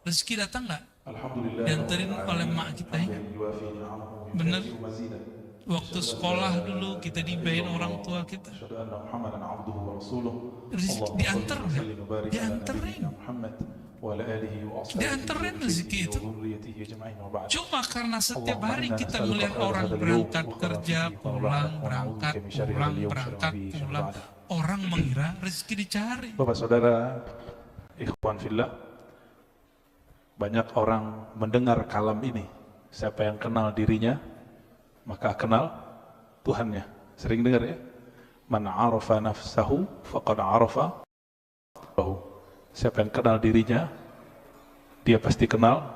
Rezeki datang nggak? Alhamdulillah Dianterin oleh emak kita ya. Bener. Waktu sekolah dulu kita dibayain orang tua kita. Rezeki diantar nggak? Dianterin. Dianterin rezeki itu. Cuma karena setiap hari kita melihat orang berangkat kerja, pulang, berangkat, pulang, berangkat, pulang. Orang mengira rezeki dicari. Bapak saudara, ikhwan fillah, banyak orang mendengar kalam ini. Siapa yang kenal dirinya, maka kenal Tuhannya. Sering dengar ya? Man arafa nafsahu faqad arafa Rabbahu. Siapa yang kenal dirinya, dia pasti kenal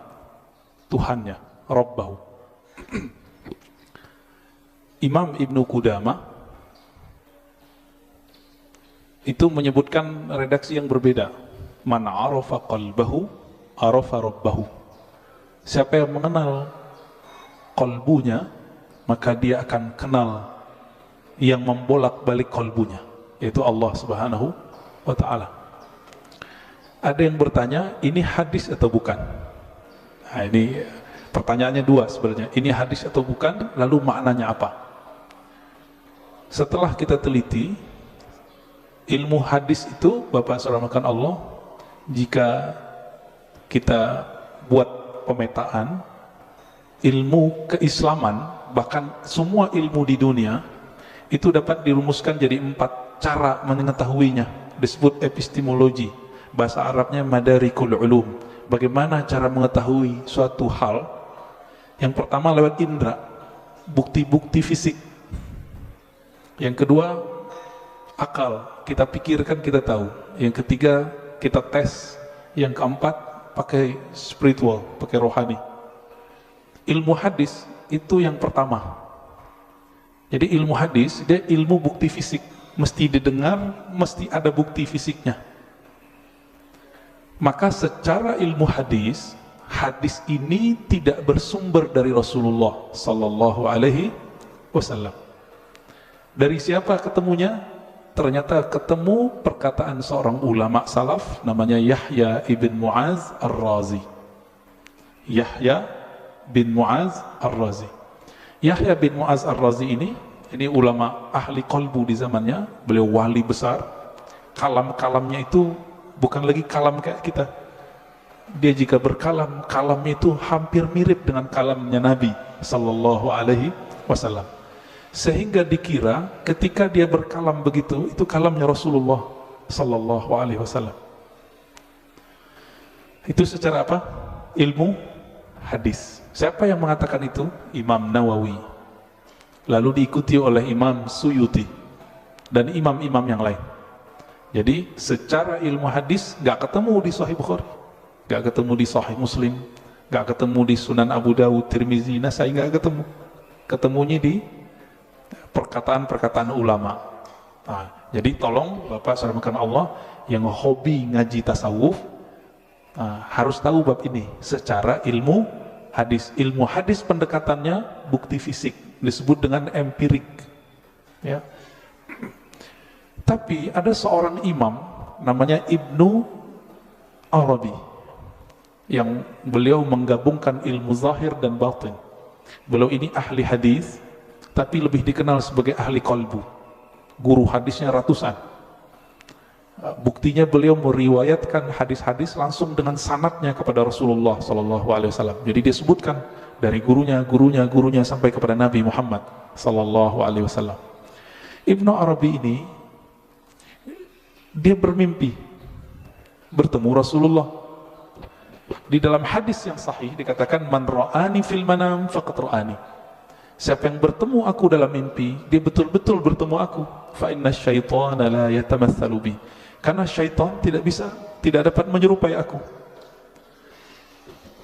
Tuhannya, Rabbahu. Imam Ibnu Qudamah itu menyebutkan redaksi yang berbeda. Man arafa qalbahu arafa Rabbahu. Siapa yang mengenal qalbunya, maka dia akan kenal yang membolak-balik kalbunya, yaitu Allah Subhanahu wa ta'ala. Ada yang bertanya, ini hadis atau bukan? Nah, ini pertanyaannya dua sebenarnya. Ini hadis atau bukan? Lalu maknanya apa? Setelah kita teliti, ilmu hadis itu, Bapak saudara Allah, jika kita buat pemetaan, ilmu keislaman, bahkan semua ilmu di dunia, itu dapat dirumuskan jadi 4 cara mengetahuinya. Disebut epistemologi. Bahasa Arabnya madarikul ulum. Bagaimana cara mengetahui suatu hal? Yang pertama lewat indera, bukti-bukti fisik. Yang kedua, akal. Kita pikirkan, kita tahu. Yang ketiga, kita tes. Yang keempat, pakai spiritual, pakai rohani. Ilmu hadis itu yang pertama. Jadi ilmu hadis, dia ilmu bukti fisik. Mesti didengar, mesti ada bukti fisiknya. Maka secara ilmu hadis, hadis ini tidak bersumber dari Rasulullah Sallallahu Alaihi Wasallam. Dari siapa ketemunya? Ternyata ketemu perkataan seorang ulama salaf, namanya Yahya ibn Mu'az Ar-Razi. Yahya bin Mu'az Ar-Razi. Yahya bin Mu'az Ar-Razi ini ulama ahli qalbu di zamannya. Beliau wali besar. Kalamnya itu bukan lagi kalam kayak kita. Dia jika berkalam, kalamnya itu hampir mirip dengan kalamnya Nabi Sallallahu Alaihi Wasallam. Sehingga dikira ketika dia berkalam begitu, itu kalamnya Rasulullah Sallallahu Alaihi Wasallam. Itu secara apa? Ilmu hadis. Siapa yang mengatakan itu? Imam Nawawi. Lalu diikuti oleh Imam Suyuti dan imam-imam yang lain. Jadi secara ilmu hadis gak ketemu di Sahih Bukhari, gak ketemu di Sahih Muslim, gak ketemu di Sunan Abu Dawud, Tirmizi, Nasai, gak ketemu. Ketemunya di perkataan-perkataan ulama. Nah, jadi tolong Bapak saudara Allah yang hobi ngaji tasawuf, harus tahu bab ini secara ilmu hadis. Ilmu hadis pendekatannya bukti fisik, disebut dengan empirik, ya. Tapi ada seorang imam namanya Ibnu Arabi yang beliau menggabungkan ilmu zahir dan batin. Beliau ini ahli hadis, tapi lebih dikenal sebagai ahli qalbu. Guru hadisnya ratusan. Buktinya beliau meriwayatkan hadis-hadis langsung dengan sanadnya kepada Rasulullah SAW. Jadi dia sebutkan dari gurunya sampai kepada Nabi Muhammad SAW. Ibnu Arabi ini dia bermimpi bertemu Rasulullah. Di dalam hadis yang sahih dikatakan man ra'ani fil manam faqad ra'ani. Siapa yang bertemu aku dalam mimpi, dia betul-betul bertemu aku. Fa inna syaitana la yatamatsalu bi. Karena syaitan tidak dapat menyerupai aku.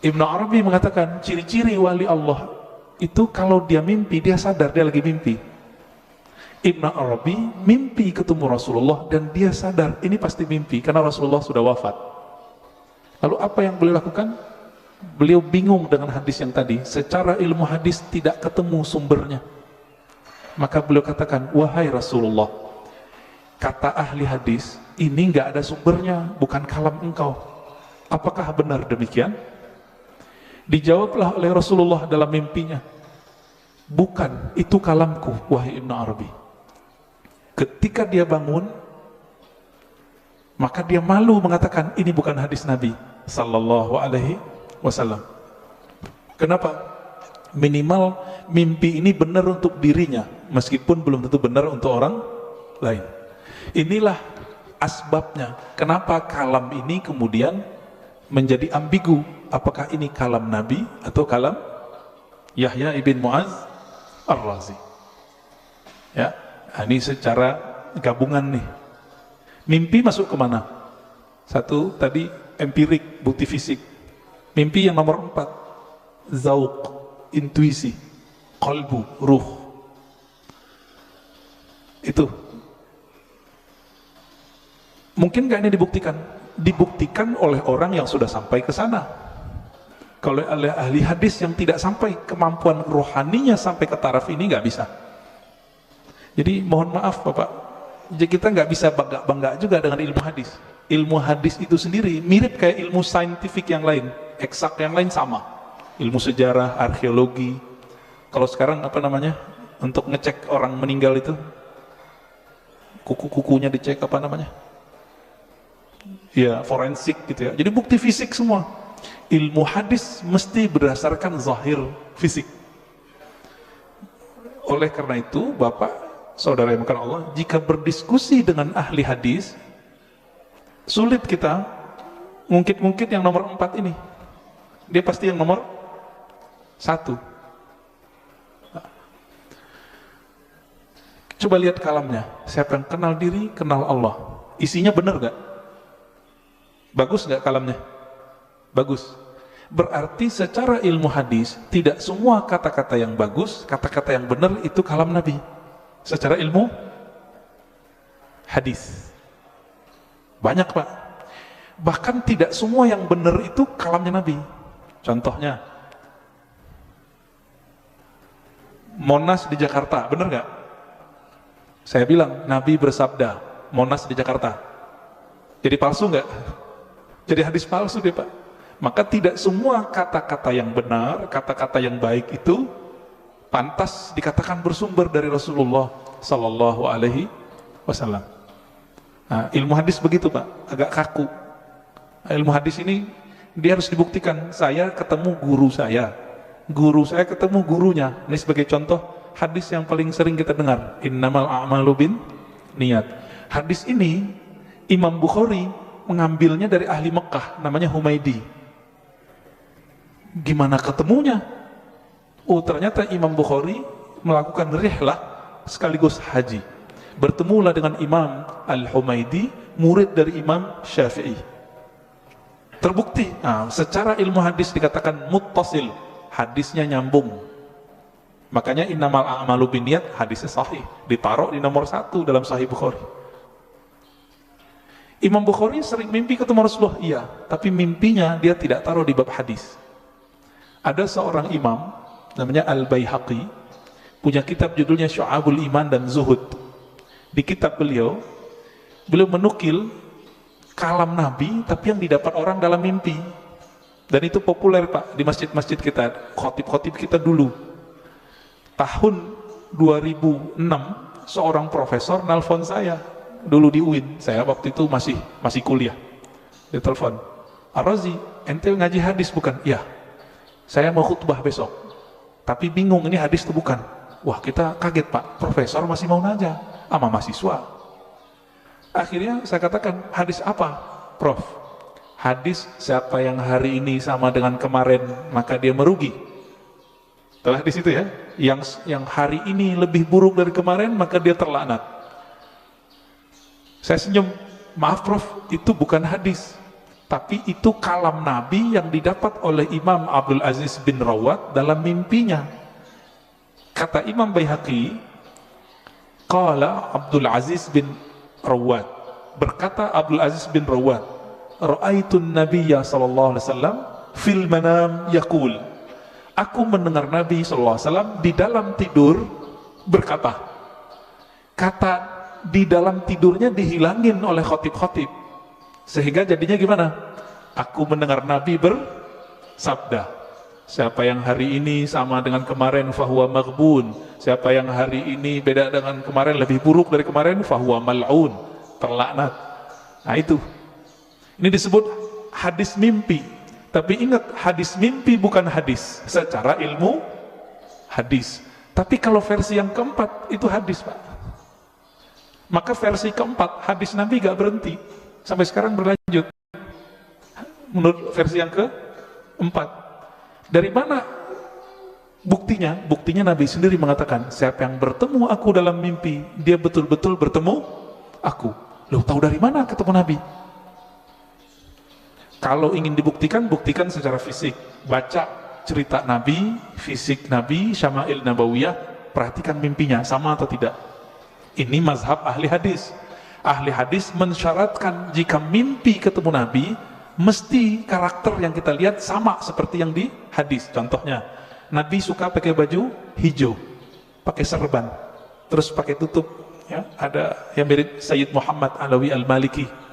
Ibnu Arabi mengatakan ciri-ciri wali Allah itu kalau dia mimpi, dia sadar dia lagi mimpi. Ibnu Arabi mimpi ketemu Rasulullah dan dia sadar ini pasti mimpi karena Rasulullah sudah wafat. Lalu apa yang beliau lakukan? Beliau bingung dengan hadis yang tadi. Secara ilmu hadis tidak ketemu sumbernya. Maka beliau katakan, wahai Rasulullah, kata ahli hadis ini nggak ada sumbernya, bukan kalam engkau. Apakah benar demikian? Dijawablah oleh Rasulullah dalam mimpinya, bukan, itu kalamku, wahai Ibn Arabi. Ketika dia bangun, maka dia malu mengatakan, ini bukan hadis Nabi sallallahu alaihi wasallam. Kenapa? Minimal mimpi ini benar untuk dirinya, meskipun belum tentu benar untuk orang lain. Inilah asbabnya kenapa kalam ini kemudian menjadi ambigu. Apakah ini kalam Nabi atau kalam Yahya ibn Mu'az Ar-Razi? Ya, ini secara gabungan nih. Mimpi masuk kemana? Satu tadi empirik, bukti fisik. Mimpi yang nomor 4, zauq, intuisi, qalbu, ruh. Itu mungkin gak ini dibuktikan? Dibuktikan oleh orang yang sudah sampai ke sana. Kalau oleh ahli hadis yang tidak sampai, kemampuan rohaninya sampai ke taraf ini nggak bisa. Jadi mohon maaf Bapak, jadi kita nggak bisa bangga juga dengan ilmu hadis. Ilmu hadis itu sendiri mirip kayak ilmu saintifik yang lain, eksak yang lain sama. Ilmu sejarah, arkeologi. Kalau sekarang apa namanya, untuk ngecek orang meninggal itu, kuku-kukunya dicek apa namanya? Ya, forensik gitu ya. Jadi bukti fisik semua. Ilmu hadis mesti berdasarkan zahir fisik. Oleh karena itu, Bapak, saudara yang dimuliakan Allah, jika berdiskusi dengan ahli hadis, sulit kita ngungkit-ngungkit yang nomor 4 ini. Dia pasti yang nomor 1. Coba lihat kalamnya. Siapa yang kenal diri, kenal Allah. Isinya benar gak? Bagus gak kalamnya? Bagus. Berarti secara ilmu hadis, tidak semua kata-kata yang bagus, kata-kata yang benar itu kalam Nabi. Secara ilmu hadis. Banyak Pak. Bahkan tidak semua yang benar itu kalamnya Nabi. Contohnya, Monas di Jakarta, benar gak? Saya bilang, Nabi bersabda, Monas di Jakarta. Jadi palsu gak? Jadi hadis palsu deh Pak. Maka tidak semua kata-kata yang benar, kata-kata yang baik itu pantas dikatakan bersumber dari Rasulullah Sallallahu Alaihi Wasallam. Nah, ilmu hadis begitu Pak, agak kaku. Ilmu hadis ini dia harus dibuktikan. Saya ketemu guru saya ketemu gurunya. Ini sebagai contoh hadis yang paling sering kita dengar, innamal a'malu bin niat. Hadis ini Imam Bukhari mengambilnya dari ahli Mekah, namanya Humaydi. Gimana ketemunya? Oh, ternyata Imam Bukhari melakukan rihlah sekaligus haji. Bertemulah dengan Imam Al-Humaydi, murid dari Imam Syafi'i. Terbukti, secara ilmu hadis dikatakan muttasil, hadisnya nyambung. Makanya innamal a'malu binniyat, hadisnya sahih, ditaruh di nomor 1 dalam Sahih Bukhari. Imam Bukhari sering mimpi ketemu Rasulullah, iya, tapi mimpinya dia tidak taruh di bab hadis. Ada seorang imam namanya Al-Baihaqi, punya kitab judulnya Syu'abul Iman dan Zuhud. Di kitab beliau menukil kalam Nabi tapi yang didapat orang dalam mimpi. Dan itu populer Pak di masjid-masjid kita, khotib-khotib kita dulu. Tahun 2006 seorang profesor nelfon saya dulu di UIN. Saya waktu itu masih kuliah. Dia telepon, Ar-Razi, ente ngaji hadis bukan? Iya. Saya mau khutbah besok, tapi bingung ini hadis itu bukan. Wah, kita kaget Pak, profesor masih mau nanya sama mahasiswa. Akhirnya saya katakan, hadis apa Prof? Hadis siapa yang hari ini sama dengan kemarin maka dia merugi. Telah di situ ya, yang hari ini lebih buruk dari kemarin maka dia terlaknat. Saya senyum, maaf Prof, itu bukan hadis, tapi itu kalam Nabi yang didapat oleh Imam Abdul Aziz bin Rawat dalam mimpinya. Kata Imam Baihaqi, qala Abdul Aziz bin Rawat, berkata Abdul Aziz bin Rawat, ra'aitun nabiyya sallallahu alaihi wasallam fil manam yaqul, aku mendengar Nabi sallallahu alaihi wasallam di dalam tidur berkata. Kata di dalam tidurnya dihilangin oleh khotib-khotib, sehingga jadinya gimana? Aku mendengar Nabi bersabda, siapa yang hari ini sama dengan kemarin fahuwa maghbun, siapa yang hari ini beda dengan kemarin, lebih buruk dari kemarin, fahuwa mal'un, terlaknat. Nah itu, ini disebut hadis mimpi. Tapi ingat, hadis mimpi bukan hadis secara ilmu hadis. Tapi kalau versi yang keempat itu hadis, Pak. Maka versi keempat hadis Nabi gak berhenti sampai sekarang berlanjut. Menurut versi yang keempat, dari mana buktinya? Buktinya Nabi sendiri mengatakan, siapa yang bertemu aku dalam mimpi, dia betul-betul bertemu aku. Loh, tahu dari mana ketemu Nabi? Kalau ingin dibuktikan, buktikan secara fisik. Baca cerita Nabi, fisik Nabi, Syama'il Nabawiyah, perhatikan mimpinya, sama atau tidak. Ini mazhab ahli hadis. Ahli hadis mensyaratkan jika mimpi ketemu Nabi, mesti karakter yang kita lihat sama seperti yang di hadis. Contohnya, Nabi suka pakai baju hijau, pakai serban, terus pakai tutup, ya, ada yang mirip Sayyid Muhammad Alawi Al-Maliki.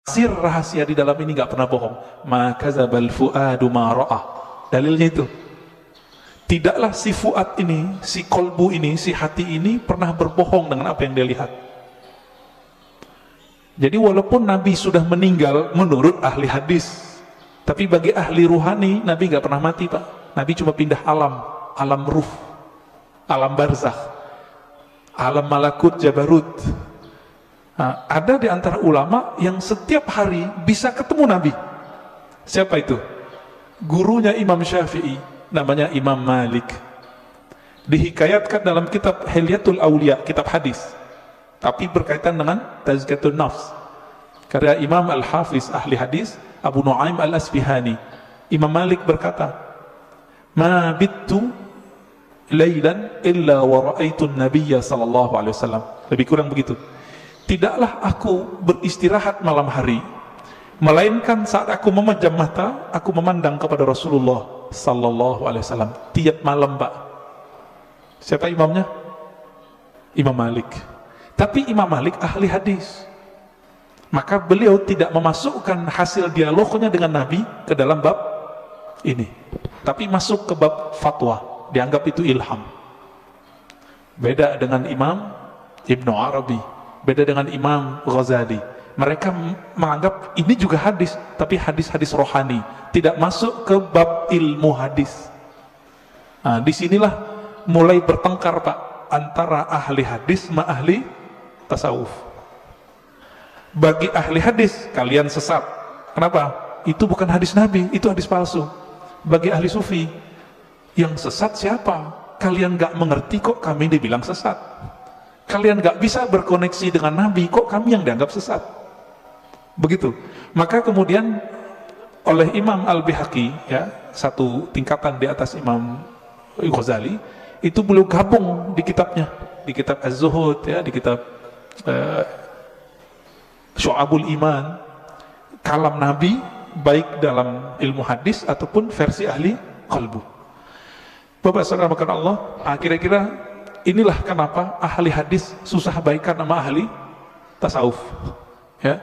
Sir rahasia di dalam ini gak pernah bohong. Ma kadzabal fuadu ma ra'ah. Dalilnya itu. Tidaklah si fuad ini, si kolbu ini, si hati ini pernah berbohong dengan apa yang dia lihat. Jadi walaupun Nabi sudah meninggal menurut ahli hadis, tapi bagi ahli ruhani Nabi gak pernah mati, Pak. Nabi cuma pindah alam, alam ruh, alam barzakh, alam malakut jabarut. Nah, ada di antara ulama yang setiap hari bisa ketemu Nabi. Siapa itu? Gurunya Imam Syafi'i, namanya Imam Malik. Dihikayatkan dalam kitab Hilyatul Aulia, kitab hadis, tapi berkaitan dengan Tazkiyatun Nafs, karya Imam Al-Hafiz ahli hadis Abu Nu'aim Al-Asfihani. Imam Malik berkata, ma bittu laylan illa wa ra'aitun nabiyya sallallahu alaihi wasallam. Lebih kurang begitu. Tidaklah aku beristirahat malam hari, melainkan saat aku memejam mata, aku memandang kepada Rasulullah sallallahu alaihi wasallam tiap malam, Pak. Siapa imamnya? Imam Malik. Tapi Imam Malik ahli hadis, maka beliau tidak memasukkan hasil dialognya dengan Nabi ke dalam bab ini, tapi masuk ke bab fatwa, dianggap itu ilham. Beda dengan Imam Ibnu Arabi, beda dengan Imam Ghazali. Mereka menganggap ini juga hadis, tapi hadis-hadis rohani, tidak masuk ke bab ilmu hadis. Nah, disinilah mulai bertengkar, Pak, antara ahli hadis sama ahli tasawuf. Bagi ahli hadis, kalian sesat. Kenapa? Itu bukan hadis Nabi, itu hadis palsu. Bagi ahli sufi, yang sesat siapa? Kalian gak mengerti kok kami dibilang sesat. Kalian gak bisa berkoneksi dengan Nabi, kok kami yang dianggap sesat. Begitu. Maka kemudian oleh Imam Al-Bihaqi, ya, satu tingkatan di atas Imam Ghazali, itu beliau gabung di kitabnya, di kitab Az-Zuhud, ya, di kitab Syu'abul Iman, kalam Nabi, baik dalam ilmu hadis ataupun versi ahli qalbu. Bapak saudara makan Allah, kira-kira inilah kenapa ahli hadis susah baikan sama ahli tasawuf, ya.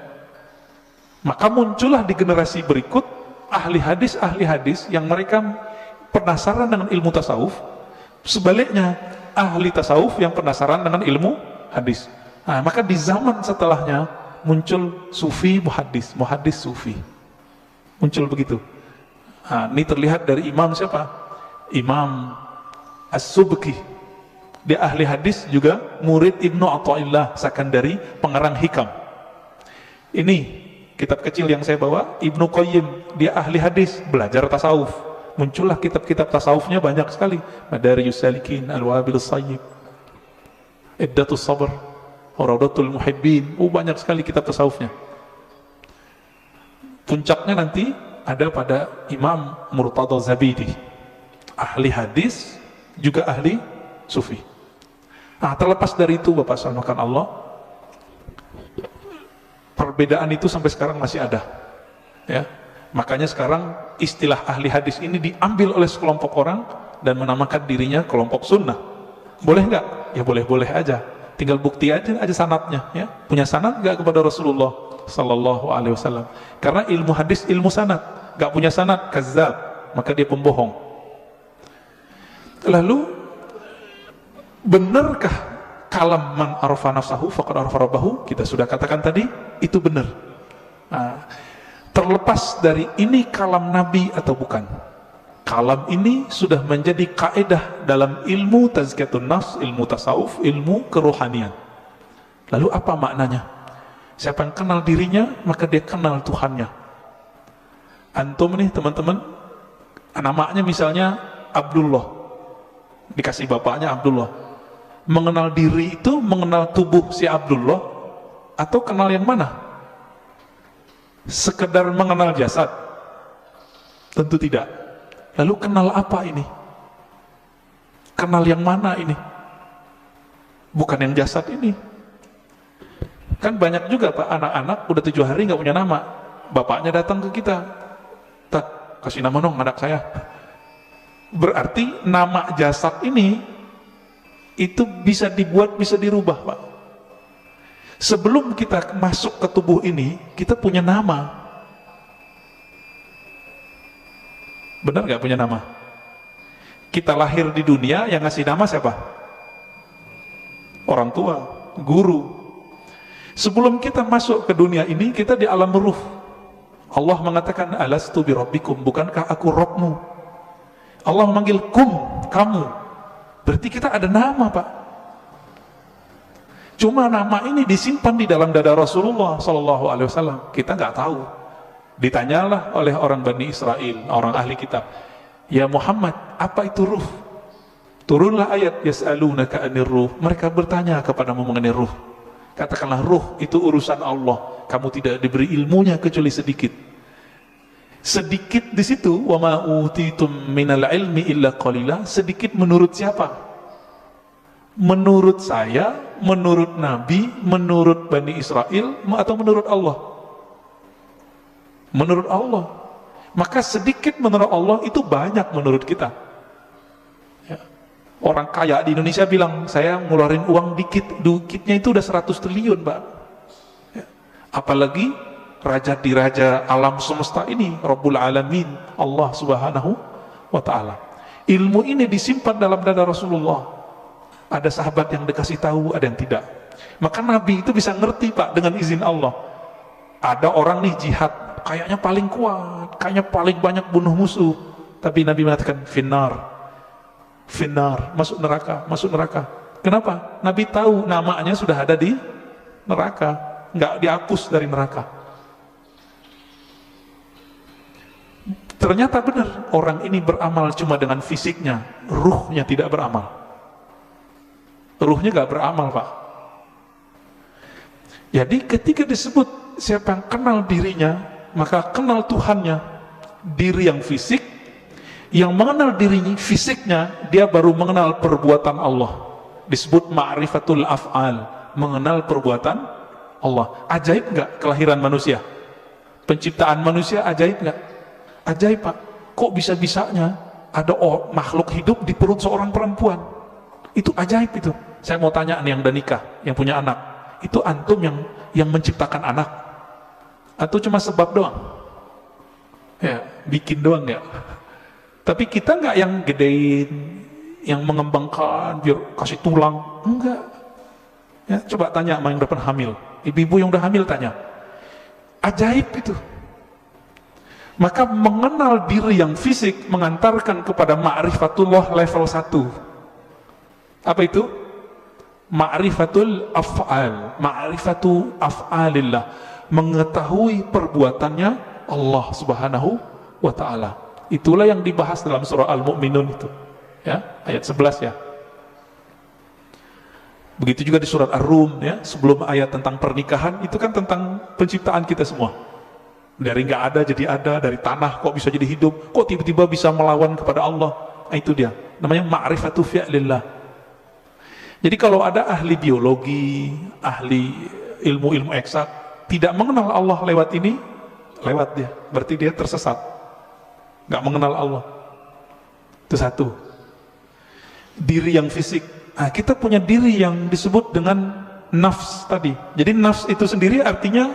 Maka muncullah di generasi berikut ahli hadis yang mereka penasaran dengan ilmu tasawuf. Sebaliknya ahli tasawuf yang penasaran dengan ilmu hadis. Nah, maka di zaman setelahnya muncul sufi muhaddis, muhaddis sufi, muncul begitu. Nah, ini terlihat dari Imam siapa? Imam As-Subki. Dia ahli hadis juga murid Ibnu Athaillah Sakandari, pengarang Hikam. Ini kitab kecil yang saya bawa, Ibnu Qayyim, dia ahli hadis, belajar tasawuf. Muncullah kitab-kitab tasawufnya banyak sekali. Madariyus Salikin, Al-Wabilus Sayyib, Iddatus Sabr, Raudatul Muhibbin. Banyak sekali kitab tasawufnya. Puncaknya nanti ada pada Imam Murtada Zabidi, ahli hadis juga ahli sufi. Nah, terlepas dari itu, Bapak salahkan Allah, perbedaan itu sampai sekarang masih ada, ya. Makanya sekarang istilah ahli hadis ini diambil oleh sekelompok orang dan menamakan dirinya kelompok sunnah. Boleh nggak? Ya boleh-boleh aja. Tinggal bukti aja sanadnya, ya. Punya sanad nggak kepada Rasulullah Sallallahu Alaihi Wasallam? Karena ilmu hadis ilmu sanad. Nggak punya sanad, kazzab, maka dia pembohong. Lalu benarkah kalam man arafa nafsahu faqad arafa rabbahu? Kita sudah katakan tadi, itu benar. Nah, terlepas dari ini kalam Nabi atau bukan, kalam ini sudah menjadi kaedah dalam ilmu tazkiyatun nafs, ilmu tasawuf, ilmu kerohanian. Lalu apa maknanya? Siapa yang kenal dirinya, maka dia kenal Tuhannya. Antum nih teman-teman, namanya misalnya Abdullah, dikasih bapaknya Abdullah. Mengenal diri itu mengenal tubuh si Abdullah atau kenal yang mana? Sekedar mengenal jasad? Tentu tidak. Lalu kenal apa ini? Kenal yang mana ini? Bukan yang jasad ini. Kan banyak juga Pak, anak-anak udah 7 hari nggak punya nama. Bapaknya datang ke kita, "Tak, kasih nama dong anak saya." Berarti nama jasad ini itu bisa dibuat, bisa dirubah Pak. Sebelum kita masuk ke tubuh ini, kita punya nama. Benar gak punya nama? Kita lahir di dunia, yang ngasih nama siapa? Orang tua, guru. Sebelum kita masuk ke dunia ini, kita di alam ruh. Allah mengatakan, alastu bi rabbikum, bukankah aku Rabbmu? Allah memanggil kum, kamu. Berarti kita ada nama Pak. Cuma nama ini disimpan di dalam dada Rasulullah Sallallahu Alaihi Wasallam. Kita nggak tahu. Ditanyalah oleh orang Bani Israel, orang ahli kitab, ya Muhammad, apa itu ruh? Turunlah ayat, yas'alunaka 'anir ruh. Mereka bertanya kepadamu mengenai ruh. Katakanlah ruh itu urusan Allah. Kamu tidak diberi ilmunya kecuali sedikit. Sedikit di situ, wa ma utitum minal ilmi illa qalila. Sedikit menurut siapa? Menurut saya, menurut Nabi, menurut Bani Israel, atau menurut Allah? Menurut Allah. Maka sedikit menurut Allah itu banyak menurut kita, ya. Orang kaya di Indonesia bilang, saya ngeluarin uang dikitnya itu udah 100 triliun Pak, ya. Apalagi raja di raja alam semesta ini, Rabbul Alamin, Allah Subhanahu wa Ta'ala. Ilmu ini disimpan dalam dada Rasulullah. Ada sahabat yang dikasih tahu, ada yang tidak. Maka Nabi itu bisa ngerti Pak, dengan izin Allah. Ada orang nih jihad, kayaknya paling kuat, kayaknya paling banyak bunuh musuh, tapi Nabi mengatakan finnar, masuk neraka, masuk neraka. Kenapa? Nabi tahu namanya sudah ada di neraka, nggak dihapus dari neraka. Ternyata benar, orang ini beramal cuma dengan fisiknya, ruhnya tidak beramal. Ruhnya nggak beramal Pak. Jadi ketika disebut siapa yang kenal dirinya, maka kenal Tuhannya. Diri yang fisik, yang mengenal dirinya fisiknya, dia baru mengenal perbuatan Allah. Disebut ma'rifatul af'al, mengenal perbuatan Allah. Ajaib nggak kelahiran manusia? Penciptaan manusia ajaib nggak? Ajaib Pak. Kok bisa-bisanya ada makhluk hidup di perut seorang perempuan? Itu ajaib itu. Saya mau tanya nih yang udah nikah, yang punya anak, itu antum yang menciptakan anak? Atau cuma sebab doang? Ya, bikin doang ya. Tapi kita nggak yang gedein, yang mengembangkan, biar kasih tulang, enggak. Ya, coba tanya sama yang udah pernah hamil, ibu-ibu yang udah hamil tanya. Ajaib itu. Maka mengenal diri yang fisik mengantarkan kepada ma'rifatullah level 1. Apa itu? Ma'rifatul af'al, ma'rifatu af'alillah, mengetahui perbuatannya Allah Subhanahu wa Ta'ala. Itulah yang dibahas dalam surah Al-Mu'minun itu, ya, ayat 11 ya. Begitu juga di surat Ar-Rum ya, sebelum ayat tentang pernikahan itu kan tentang penciptaan kita semua. Dari nggak ada jadi ada, dari tanah kok bisa jadi hidup, kok tiba-tiba bisa melawan kepada Allah. Nah, itu dia, namanya ma'rifatu fi'lillah. Jadi kalau ada ahli biologi, ahli ilmu-ilmu eksak tidak mengenal Allah lewat ini, lewat dia. Berarti dia tersesat, nggak mengenal Allah. Itu satu. Diri yang fisik. Nah, kita punya diri yang disebut dengan nafs tadi. Jadi nafs itu sendiri artinya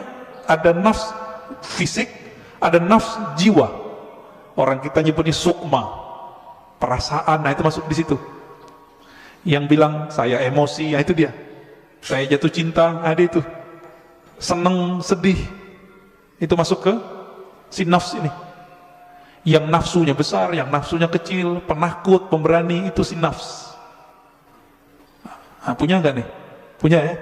ada nafs fisik, ada nafs jiwa. Orang kita nyebutnya sukma, perasaan. Nah, itu masuk di situ. Yang bilang saya emosi, nah itu dia. Saya jatuh cinta, ada itu. Seneng, sedih, itu masuk ke si nafs ini. Yang nafsunya besar, yang nafsunya kecil, penakut, pemberani, itu si nafs. Nah, punya nggak nih? Punya ya?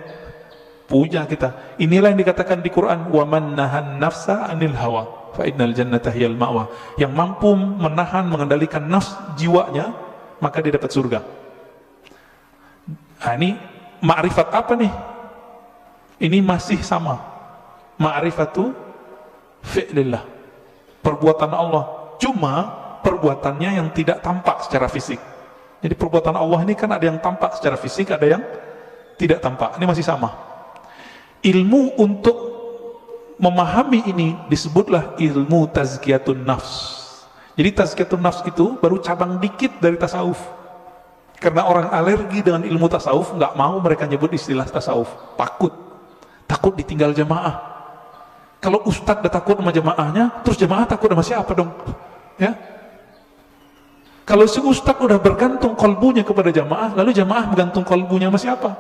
Punya kita. Inilah yang dikatakan di Quran, wa man nahan nafsa anil hawa fa innal jannata hiyal ma'wa. Yang mampu menahan, mengendalikan nafs jiwanya, maka dia dapat surga. Nah, ini ma'rifat apa nih? Ini masih sama. Ma'rifatu fi'lillah, perbuatan Allah. Cuma perbuatannya yang tidak tampak secara fisik. Jadi perbuatan Allah ini kan ada yang tampak secara fisik, ada yang tidak tampak. Ini masih sama. Ilmu untuk memahami ini disebutlah ilmu tazkiyatun nafs. Jadi tazkiyatun nafs itu baru cabang dikit dari tasawuf. Karena orang alergi dengan ilmu tasawuf, nggak mau mereka nyebut istilah tasawuf. Takut ditinggal jamaah. Kalau ustadz udah takut sama jamaahnya, terus jamaah takut sama siapa dong? Ya. Kalau si ustadz udah bergantung kolbunya kepada jamaah, lalu jamaah bergantung kolbunya sama siapa?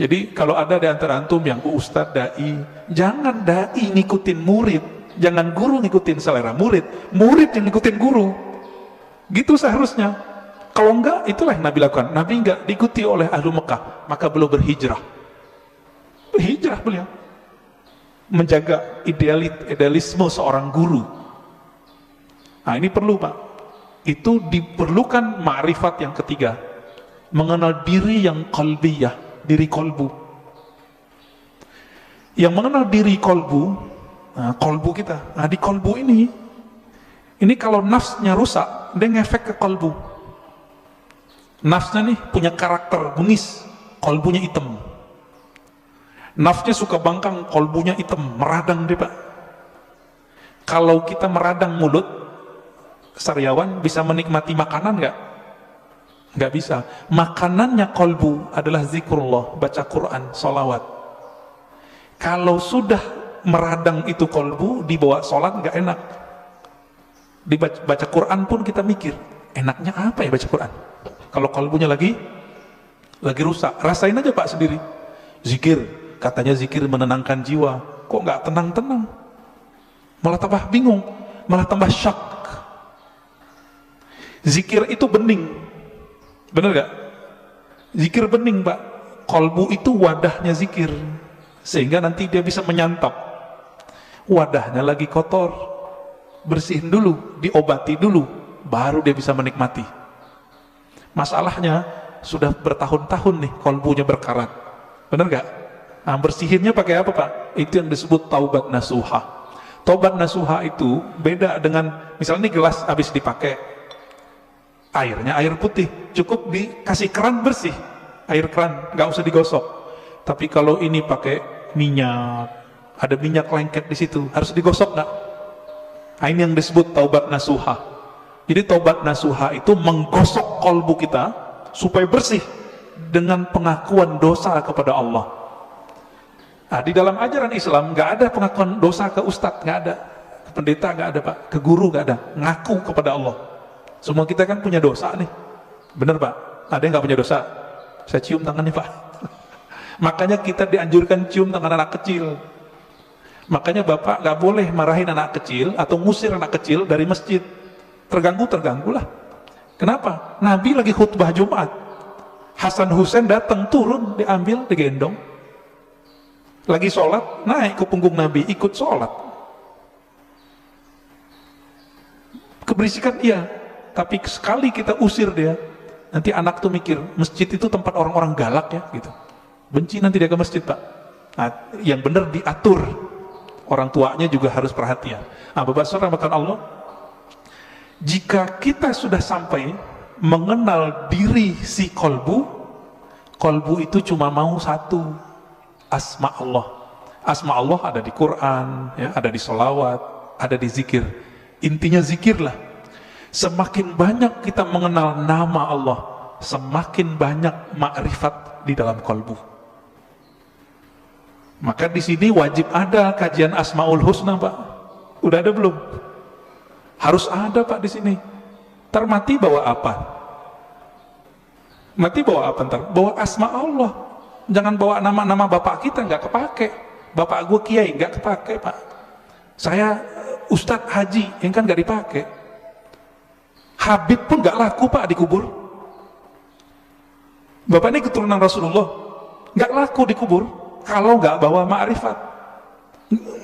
Jadi kalau ada di antara antum yang ustadz dai, jangan dai ngikutin murid, jangan guru ngikutin selera murid, murid yang ngikutin guru. Gitu seharusnya. Kalau enggak, itulah yang Nabi lakukan. Nabi enggak diikuti oleh ahlu Mekah, maka beliau berhijrah. Berhijrah beliau. Menjaga idealisme seorang guru. Nah, ini perlu, Pak. Itu diperlukan ma'rifat yang ketiga. Mengenal diri yang qalbiyah, diri kolbu. Yang mengenal diri kolbu, nah, kolbu kita. Nah, di kolbu ini kalau nafsnya rusak, dia ngefek ke kolbu. Nafsnya nih punya karakter bengis, kolbunya hitam. Nafsnya suka bangkang, kolbunya hitam, meradang dia, Pak. Kalau kita meradang mulut, sariawan bisa menikmati makanan nggak? Nggak bisa. Makanannya kolbu adalah zikrullah, baca Quran, sholawat. Kalau sudah meradang itu kolbu, dibawa sholat nggak enak. Dibaca Quran pun kita mikir, enaknya apa ya baca Quran? Kalau kolbunya lagi rusak, rasain aja Pak sendiri. Zikir, katanya zikir menenangkan jiwa, kok nggak tenang-tenang, malah tambah bingung, malah tambah syak. Zikir itu bening, bener gak? Zikir bening, Pak. Kolbu itu wadahnya zikir, sehingga nanti dia bisa menyantap. Wadahnya lagi kotor, bersihin dulu, diobati dulu, baru dia bisa menikmati. Masalahnya sudah bertahun-tahun nih kolbunya berkarat, bener gak? Nah, bersihinnya pakai apa, Pak? Itu yang disebut taubat nasuha. Taubat nasuha itu beda dengan, misalnya ini gelas habis dipakai, airnya air putih, cukup dikasih keran bersih, air keran, nggak usah digosok. Tapi kalau ini pakai minyak, ada minyak lengket di situ, harus digosok nggak? Nah, ini yang disebut taubat nasuha. Jadi taubat nasuha itu menggosok kolbu kita supaya bersih dengan pengakuan dosa kepada Allah. Nah, di dalam ajaran Islam nggak ada pengakuan dosa ke ustadz, nggak ada, ke pendeta nggak ada, Pak, ke guru nggak ada, ngaku kepada Allah. Semua kita kan punya dosa nih, bener Pak? Ada yang nggak punya dosa? Saya cium tangannya, Pak. Makanya kita dianjurkan cium tangan anak kecil. Makanya Bapak nggak boleh marahin anak kecil atau ngusir anak kecil dari masjid. Terganggulah. Kenapa? Nabi lagi khutbah Jumat, Hasan Husain datang, turun, diambil, digendong. Lagi sholat, naik ke punggung Nabi, ikut sholat. Keberisikan iya, tapi sekali kita usir dia, nanti anak tuh mikir, masjid itu tempat orang-orang galak ya, gitu. Benci nanti dia ke masjid, Pak. Nah, yang benar diatur. Orang tuanya juga harus perhatian. Nah, Bapak Saudara makan Allah, jika kita sudah sampai mengenal diri si kolbu itu cuma mau satu, asma Allah. Asma Allah ada di Quran, ya, ada di sholawat, ada di zikir. Intinya zikirlah. Semakin banyak kita mengenal nama Allah, semakin banyak makrifat di dalam kalbu. Maka di sini wajib ada kajian Asmaul Husna, Pak. Udah ada belum? Harus ada, Pak, di sini. Ntar mati bawa apa? Mati bawa apa ntar? Bawa asma Allah. Jangan bawa nama-nama bapak kita, nggak kepake. Bapak gue kiai, nggak kepake, Pak. Saya Ustadz Haji, yang kan nggak dipakai. Habib pun nggak laku, Pak, dikubur. Bapak ini keturunan Rasulullah, nggak laku dikubur kalau nggak bawa ma'rifat.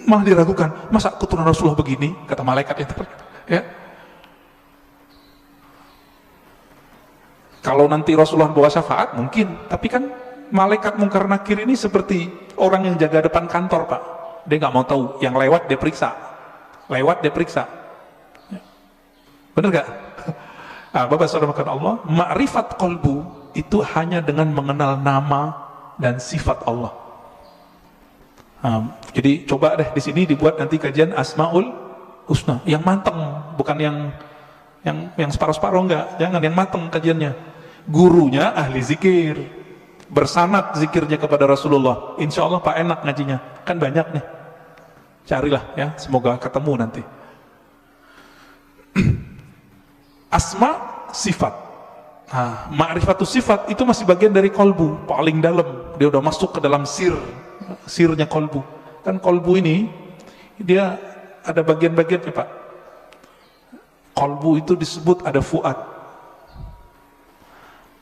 Malah diragukan, masa keturunan Rasulullah begini, kata malaikat itu, ya. Kalau nanti Rasulullah bawa syafaat mungkin, tapi kan malaikat mungkar nakir ini seperti orang yang jaga depan kantor, Pak. Dia nggak mau tahu, yang lewat dia periksa, bener gak? Nah, Bapak saudara Allah, ma'rifat qalbu itu hanya dengan mengenal nama dan sifat Allah. Nah, jadi coba deh di sini dibuat nanti kajian Asmaul Husna yang mateng, bukan yang separuh-separuh, enggak, jangan, yang mateng kajiannya. Gurunya ahli zikir, bersanad zikirnya kepada Rasulullah. Insya Allah, Pak, enak ngajinya, kan banyak nih. Carilah ya, semoga ketemu nanti. Asma, sifat. Nah, ma'rifatus sifat itu masih bagian dari kolbu, paling dalam. Dia udah masuk ke dalam sirnya kolbu. Kan kolbu ini dia ada bagian-bagiannya, Pak. Kolbu itu disebut ada fuad,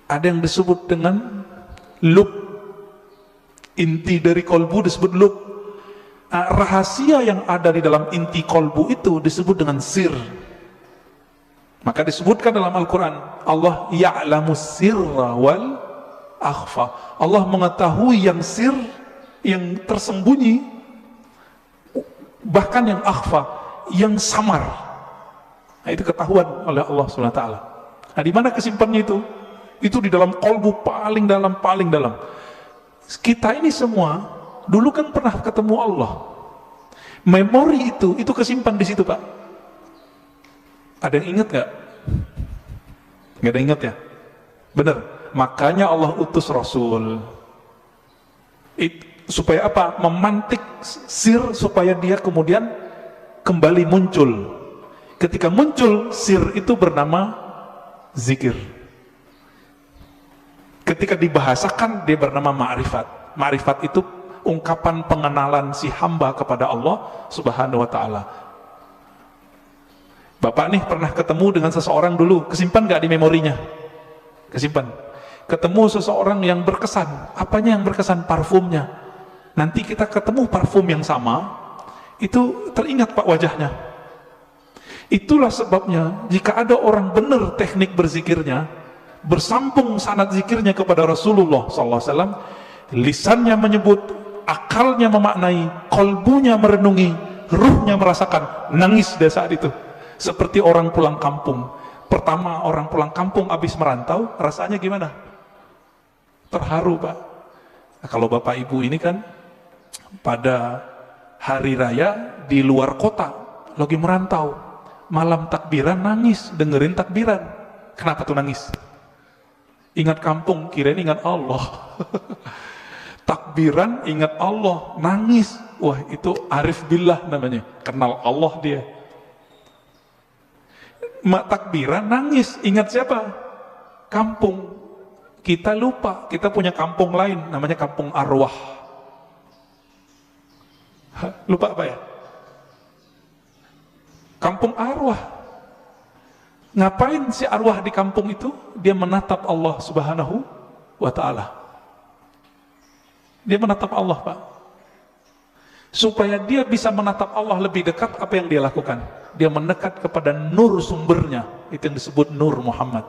ada yang disebut dengan lub. Inti dari kolbu disebut lub. Nah, rahasia yang ada di dalam inti kolbu itu disebut dengan sir. Maka disebutkan dalam Al-Quran, Allah ya'lamu sirra wal akhfa. Allah mengetahui yang sir, yang tersembunyi, bahkan yang akhfa, yang samar. Nah, itu ketahuan oleh Allah SWT. Nah, di mana kesimpannya itu? Itu di dalam kolbu paling dalam. Kita ini semua dulu kan pernah ketemu Allah. Memori itu kesimpan di situ, Pak. Ada yang ingat gak? Gak ada yang ingat ya? Bener. Makanya Allah utus Rasul. Supaya apa? Memantik sir supaya dia kemudian kembali muncul. Ketika muncul, sir itu bernama zikir. Ketika dibahasakan, dia bernama ma'rifat. Ma'rifat itu ungkapan pengenalan si hamba kepada Allah Subhanahu wa ta'ala. Bapak nih pernah ketemu dengan seseorang dulu, kesimpan gak di memorinya? Kesimpan. Ketemu seseorang yang berkesan. Apanya yang berkesan? Parfumnya. Nanti kita ketemu parfum yang sama, itu teringat, Pak, wajahnya. Itulah sebabnya jika ada orang benar teknik berzikirnya, bersambung sanad zikirnya kepada Rasulullah SAW, lisannya menyebut, akalnya memaknai, kolbunya merenungi, ruhnya merasakan, nangis dia saat itu. Seperti orang pulang kampung. Pertama orang pulang kampung habis merantau, rasanya gimana? Terharu, Pak. Nah, kalau Bapak Ibu ini kan pada hari raya di luar kota, lagi merantau, malam takbiran nangis, dengerin takbiran. Kenapa tuh nangis? Ingat kampung, kirain ingat Allah. Takbiran ingat Allah, nangis. Wah, itu arif billah namanya, kenal Allah dia. Mak takbiran nangis, ingat siapa? Kampung. Kita lupa, kita punya kampung lain, namanya kampung arwah. Lupa apa ya? Kampung arwah. Ngapain si arwah di kampung itu? Dia menatap Allah Subhanahu wa ta'ala. Dia menatap Allah, Pak. Supaya dia bisa menatap Allah lebih dekat, apa yang dia lakukan? Dia mendekat kepada nur sumbernya. Itu yang disebut nur Muhammad.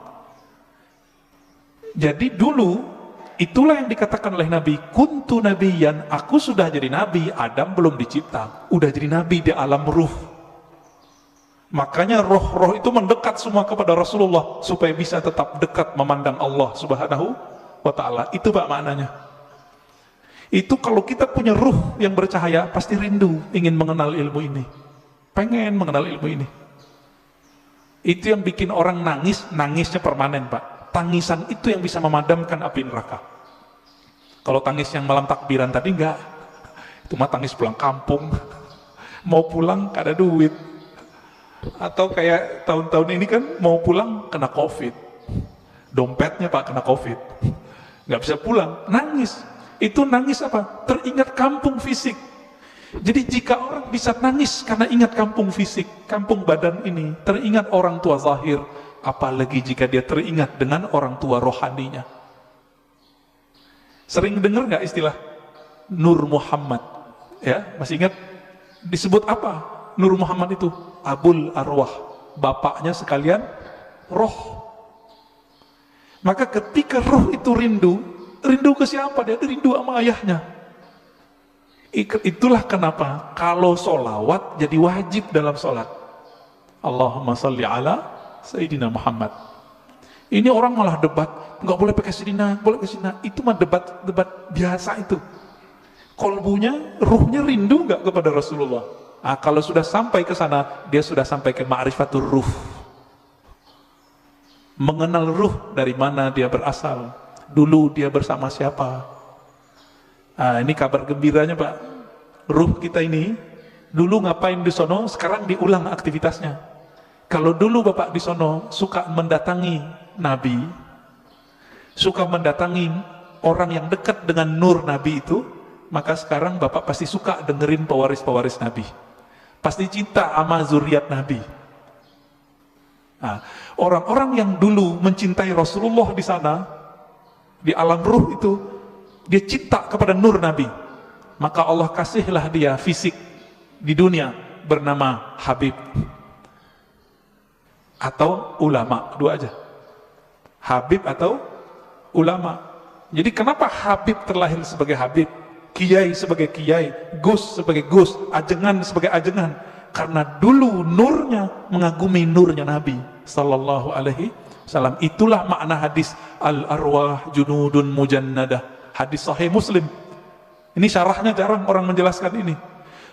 Jadi dulu, itulah yang dikatakan oleh Nabi, kuntu nabiyan, aku sudah jadi nabi, Adam belum dicipta, udah jadi nabi di alam ruh. Makanya roh-roh itu mendekat semua kepada Rasulullah supaya bisa tetap dekat memandang Allah Subhanahu wa ta'ala. Itu, Pak, maknanya. Itu kalau kita punya ruh yang bercahaya, pasti rindu ingin mengenal ilmu ini. Pengen mengenal ilmu ini. Itu yang bikin orang nangis, nangisnya permanen Pak. Tangisan itu yang bisa memadamkan api neraka. Kalau tangis yang malam takbiran tadi enggak. Itu mah tangis pulang kampung. Mau pulang gak ada duit. Atau kayak tahun-tahun ini kan mau pulang kena COVID. Dompetnya Pak kena COVID. Gak bisa pulang, nangis. Itu nangis apa? Teringat kampung fisik. Jadi jika orang bisa nangis karena ingat kampung fisik, kampung badan ini, teringat orang tua zahir, apalagi jika dia teringat dengan orang tua rohaninya. Sering dengar nggak istilah Nur Muhammad? Ya, masih ingat? Disebut apa? Nur Muhammad itu Abul Arwah, bapaknya sekalian roh. Maka ketika roh itu rindu ke siapa? Dia rindu sama ayahnya. Itulah kenapa kalau solawat jadi wajib dalam solat. Allahumma salli ala Sayyidina Muhammad. Ini orang malah debat, nggak boleh pakai Sayyidina, boleh pakai Sayyidina. Itu mah debat biasa itu. Kolbunya, ruhnya rindu nggak kepada Rasulullah. Nah, kalau sudah sampai ke sana, dia sudah sampai ke ma'rifatul ruh. Mengenal ruh dari mana dia berasal. Dulu dia bersama siapa? Nah, ini kabar gembiranya Pak. Ruh kita ini dulu ngapain di sono, sekarang diulang aktivitasnya. Kalau dulu Bapak di sono suka mendatangi Nabi, suka mendatangi orang yang dekat dengan nur Nabi itu, maka sekarang Bapak pasti suka dengerin pewaris-pewaris Nabi. Pasti cinta sama zuriat Nabi. Nah, orang-orang yang dulu mencintai Rasulullah di sana, di alam ruh itu, dia cinta kepada nur Nabi, maka Allah kasihlah dia fisik di dunia bernama Habib atau ulama, dua aja, Habib atau ulama. Jadi kenapa Habib terlahir sebagai Habib, Kiai sebagai Kiai, Gus sebagai Gus, Ajengan sebagai Ajengan? Karena dulu nurnya mengagumi nurnya Nabi Sallallahu Alaihi Wasallam. Itulah makna hadis al-arwah junudun mujannadah, hadis sahih Muslim. Ini syarahnya jarang orang menjelaskan ini.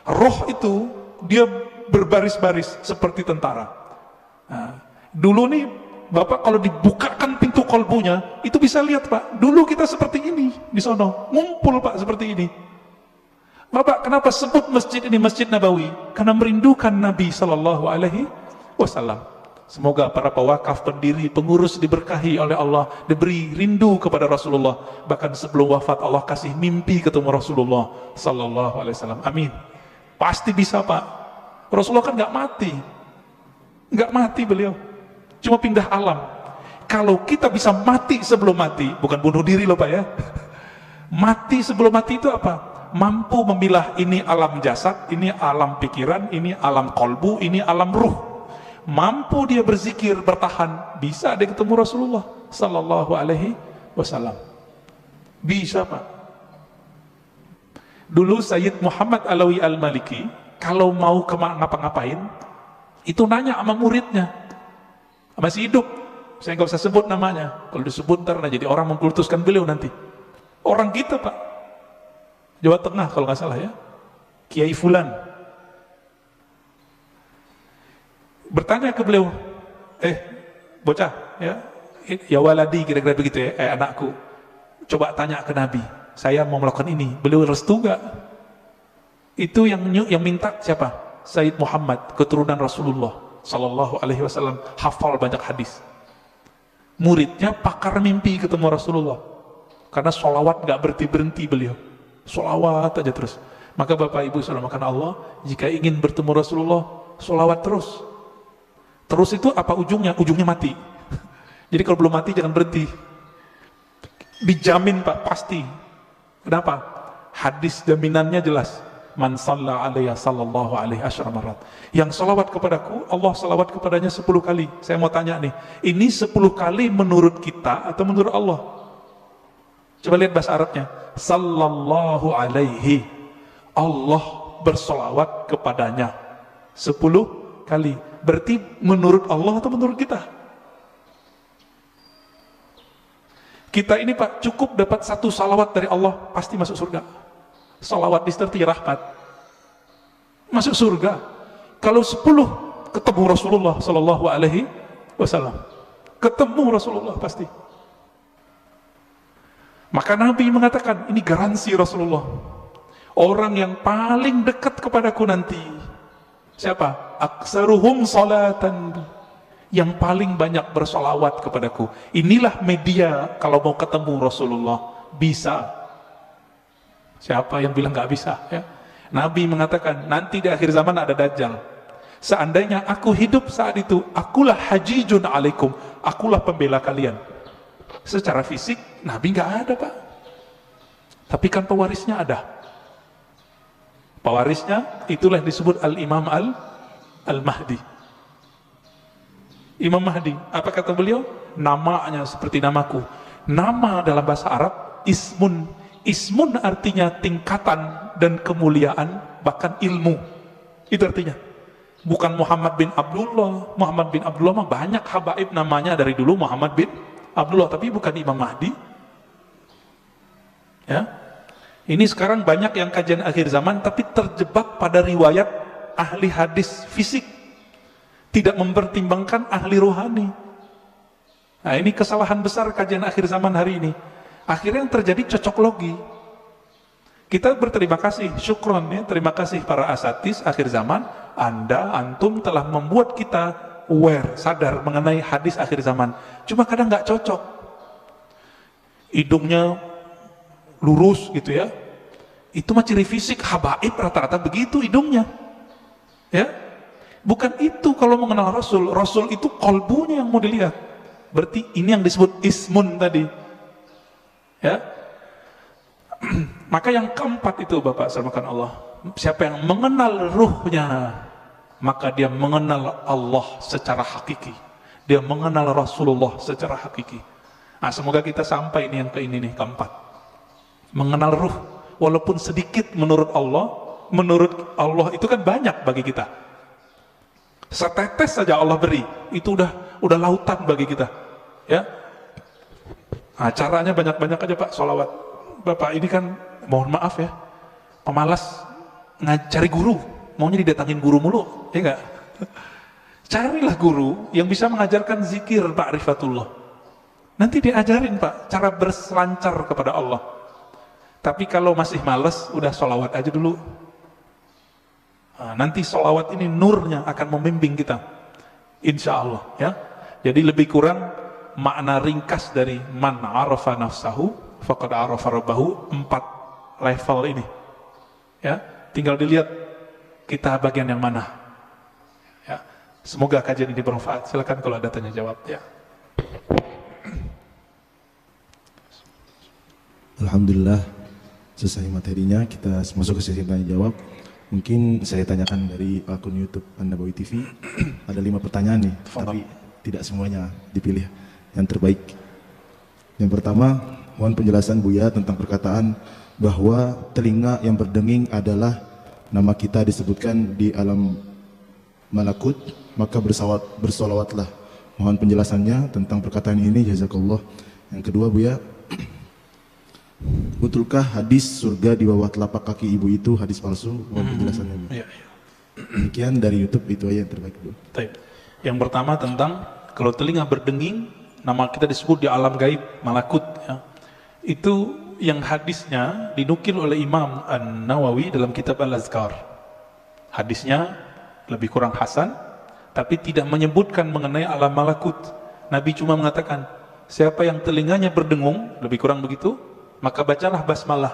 Roh itu dia berbaris-baris seperti tentara. Nah, dulu nih Bapak kalau dibukakan pintu kolbunya, itu bisa lihat Pak, dulu kita seperti ini di sono, ngumpul Pak seperti ini. Bapak kenapa sebut masjid ini Masjid Nabawi? Karena merindukan Nabi Sallallahu Alaihi Wasallam. Semoga para pewakaf, pendiri, pengurus diberkahi oleh Allah, diberi rindu kepada Rasulullah. Bahkan sebelum wafat Allah kasih mimpi ketemu Rasulullah Sallallahu Alaihi Wasallam. Amin. Pasti bisa Pak. Rasulullah kan nggak mati beliau, cuma pindah alam. Kalau kita bisa mati sebelum mati, bukan bunuh diri loh Pak ya. Mati sebelum mati itu apa? Mampu memilah ini alam jasad, ini alam pikiran, ini alam kolbu, ini alam ruh. Mampu dia berzikir, bertahan, bisa dia ketemu Rasulullah Sallallahu Alaihi Wasallam. Bisa Pak. Dulu Sayyid Muhammad Alawi Al-Maliki kalau mau ngapa-ngapain, itu nanya sama muridnya, masih hidup, saya nggak usah sebut namanya, kalau disebut ntar jadi orang mengkultuskan beliau nanti. Orang kita Pak, Jawa Tengah kalau nggak salah ya, Kiai Fulan, bertanya ke beliau, bocah ya waladi, kira-kira begitu ya, anakku, coba tanya ke Nabi, saya mau melakukan ini, beliau restu gak? Itu yang minta siapa? Sayyid Muhammad, keturunan Rasulullah Sallallahu Alaihi Wasallam, hafal banyak hadis. Muridnya pakar mimpi ketemu Rasulullah, karena sholawat gak berhenti-berhenti beliau, sholawat aja terus. Maka Bapak Ibu saudara makan Allah, jika ingin bertemu Rasulullah, sholawat terus. Terus itu apa ujungnya? Ujungnya mati. Jadi kalau belum mati jangan berhenti. Dijamin Pak, pasti. Kenapa? Hadis jaminannya jelas. Man shalla alaihi sallallahu alaihi asyara marat. Yang salawat kepadaku, Allah salawat kepadanya 10 kali. Saya mau tanya nih, ini 10 kali menurut kita atau menurut Allah? Coba lihat bahasa Arabnya. Sallallahu alaihi. Allah bersalawat kepadanya 10 kali. Berarti menurut Allah atau menurut kita? Kita ini Pak cukup dapat 1 salawat dari Allah pasti masuk surga. Salawat disertai rahmat. Masuk surga. Kalau 10 ketemu Rasulullah sallallahu alaihi wasallam. Ketemu Rasulullah pasti. Maka Nabi mengatakan, ini garansi Rasulullah. Orang yang paling dekat kepadaku nanti. Siapa? Aksaruhum salatan. Yang paling banyak bersolawat kepadaku. Inilah media kalau mau ketemu Rasulullah. Bisa. Siapa yang bilang gak bisa? Ya? Nabi mengatakan, nanti di akhir zaman ada Dajjal. Seandainya aku hidup saat itu, akulah hajijun alaikum, akulah pembela kalian. Secara fisik Nabi nggak ada, Pak, tapi kan pewarisnya ada. Pewarisnya itulah yang disebut Al-Imam Al-Mahdi. Imam Mahdi, apa kata beliau? Namanya seperti namaku. Nama dalam bahasa Arab ismun. Ismun artinya tingkatan dan kemuliaan, bahkan ilmu. Itu artinya. Bukan Muhammad bin Abdullah. Muhammad bin Abdullah mah banyak habaib namanya dari dulu Muhammad bin Abdullah, tapi bukan Imam Mahdi. Ya. Ini sekarang banyak yang kajian akhir zaman tapi terjebak pada riwayat ahli hadis fisik. Tidak mempertimbangkan ahli rohani. Nah, ini kesalahan besar kajian akhir zaman hari ini. Akhirnya yang terjadi cocok logi. Kita berterima kasih, syukron ya, terima kasih para asatis akhir zaman. Antum telah membuat kita aware, sadar mengenai hadis akhir zaman. Cuma kadang nggak cocok. Hidungnya lurus gitu ya. Itu mah ciri fisik habaib, rata-rata begitu hidungnya. Ya. Bukan itu kalau mengenal Rasul. Rasul itu kolbunya yang mau dilihat. Berarti ini yang disebut ismun tadi. Ya. Maka yang keempat itu Bapak serahkan Allah. Siapa yang mengenal ruhnya, maka dia mengenal Allah secara hakiki. Dia mengenal Rasulullah secara hakiki. Nah, semoga kita sampai ini yang ke ini nih, keempat. Mengenal ruh, walaupun sedikit menurut Allah itu kan banyak bagi kita. Setetes saja Allah beri, itu udah lautan bagi kita. Ya. Nah, caranya banyak-banyak aja Pak, sholawat. Bapak ini kan, mohon maaf ya, pemalas cari guru, maunya didatangin guru mulu, ya enggak? Carilah guru yang bisa mengajarkan zikir Pak Rifatullah. Nanti diajarin Pak, cara berselancar kepada Allah. Tapi kalau masih males, udah sholawat aja dulu. Nah, nanti sholawat ini nurnya akan membimbing kita. Insya Allah ya. Jadi lebih kurang makna ringkas dari man arafa nafsahu faqad arafa rabbahu, 4 level ini. Ya, tinggal dilihat kita bagian yang mana. Ya, semoga kajian ini bermanfaat. Silakan kalau ada tanya jawab ya. Alhamdulillah selesai materinya, kita masuk ke sesi tanya jawab. Mungkin saya tanyakan dari akun YouTube An-Nabawi TV. Ada 5 pertanyaan nih, tapi tidak semuanya dipilih, yang terbaik. Yang pertama, mohon penjelasan Buya tentang perkataan bahwa telinga yang berdenging adalah nama kita disebutkan di alam malakut, maka bersolawatlah. Mohon penjelasannya tentang perkataan ini, jazakallah. Yang kedua Buya, betulkah hadis surga di bawah telapak kaki ibu itu hadis palsu? Mohon penjelasannya Bu. Ya. Demikian dari YouTube, itu aja yang terbaik Bu. Yang pertama tentang kalau telinga berdenging, nama kita disebut di alam gaib malakut ya. Itu yang hadisnya dinukil oleh Imam An-Nawawi dalam kitab Al-Azkar. Hadisnya lebih kurang hasan, tapi tidak menyebutkan mengenai alam malakut. Nabi cuma mengatakan, siapa yang telinganya berdengung, lebih kurang begitu, maka bacalah basmalah.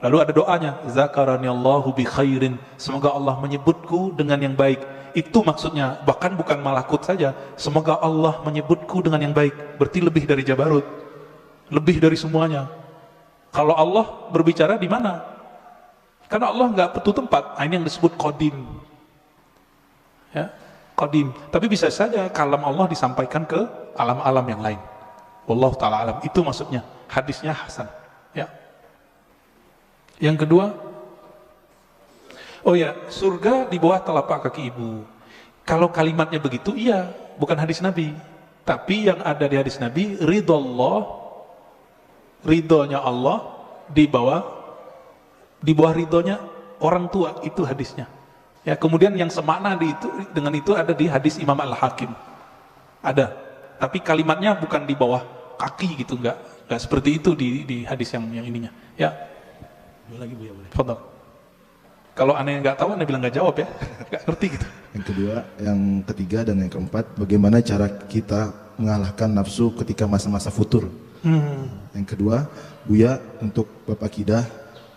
Lalu ada doanya, zakaraniallahu bi khairin, semoga Allah menyebutku dengan yang baik. Itu maksudnya, bahkan bukan malakut saja, semoga Allah menyebutku dengan yang baik. Berarti lebih dari Jabarut, lebih dari semuanya. Kalau Allah berbicara di mana? Karena Allah nggak petu tempat. Nah, ini yang disebut qadim. Ya, qadim. Tapi bisa saja kalam Allah disampaikan ke alam-alam yang lain. Wallahu ta'ala alam. Itu maksudnya. Hadisnya hasan. Ya. Yang kedua, oh ya, surga di bawah telapak kaki ibu. Kalau kalimatnya begitu, iya, bukan hadis Nabi. Tapi yang ada di hadis Nabi, ridhonya Allah di bawah Di bawah ridhonya orang tua, itu hadisnya. Ya, kemudian yang semakna dengan itu ada di hadis Imam Al-Hakim. Ada. Tapi kalimatnya bukan di bawah kaki gitu, enggak seperti itu di hadis yang ininya. Ya. Lagi Bu ya boleh. Fadhal. Kalau aneh nggak tahu, aneh bilang nggak jawab ya, nggak ngerti gitu. Yang kedua, yang ketiga dan yang keempat, bagaimana cara kita mengalahkan nafsu ketika masa-masa futur. Yang kedua, Buya, untuk bab akidah,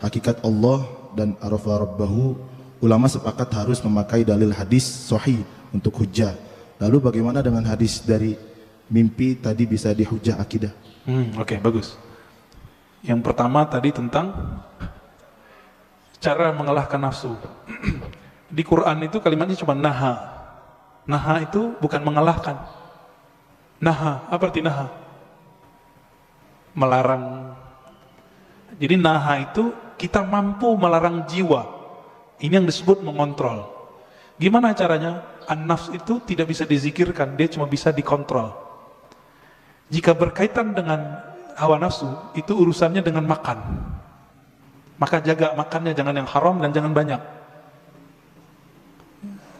hakikat Allah dan arafa rabbahu, ulama sepakat harus memakai dalil hadis sahih untuk hujjah. Lalu bagaimana dengan hadis dari mimpi tadi bisa dihujjah akidah? Oke, bagus. Yang pertama tadi tentang cara mengalahkan nafsu. Di Quran itu kalimatnya cuma naha. Naha itu bukan mengalahkan. Naha, apa arti naha? Melarang. Jadi naha itu kita mampu melarang jiwa. Ini yang disebut mengontrol. Gimana caranya? An-nafs itu tidak bisa dizikirkan, dia cuma bisa dikontrol. Jika berkaitan dengan hawa nafsu, itu urusannya dengan makan. Maka jaga makannya, jangan yang haram dan jangan banyak.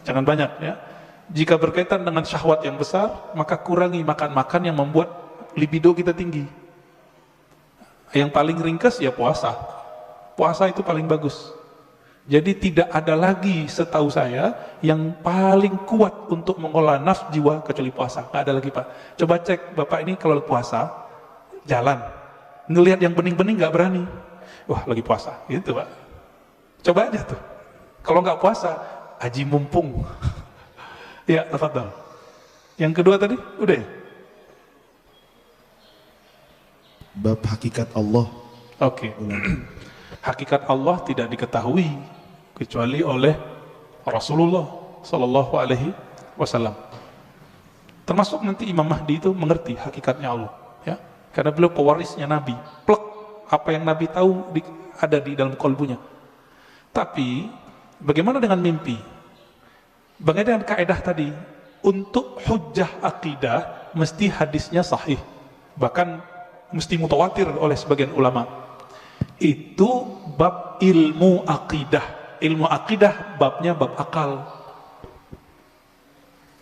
Jangan banyak ya. Jika berkaitan dengan syahwat yang besar, maka kurangi makan-makan yang membuat libido kita tinggi. Yang paling ringkas ya puasa. Puasa itu paling bagus. Jadi tidak ada lagi setahu saya yang paling kuat untuk mengolah nafs jiwa kecuali puasa. Nggak ada lagi Pak. Coba cek Bapak ini kalau puasa, jalan. Ngelihat yang bening-bening nggak berani. Wah lagi puasa, gitu Pak. Coba aja tuh. Kalau nggak puasa, haji mumpung. Ya, tafadhal. Yang kedua tadi, udah ya? Bab hakikat Allah. Oke. Hakikat Allah tidak diketahui kecuali oleh Rasulullah Sallallahu Alaihi Wasallam. Termasuk nanti Imam Mahdi itu mengerti hakikatnya Allah, ya, karena beliau pewarisnya Nabi. Plek, apa yang Nabi tahu ada di dalam kolbunya. Tapi bagaimana dengan mimpi? Bagaimana dengan kaidah tadi? Untuk hujjah akidah mesti hadisnya sahih, bahkan mesti mutawatir oleh sebagian ulama. Itu bab ilmu akidah. Ilmu akidah babnya bab akal.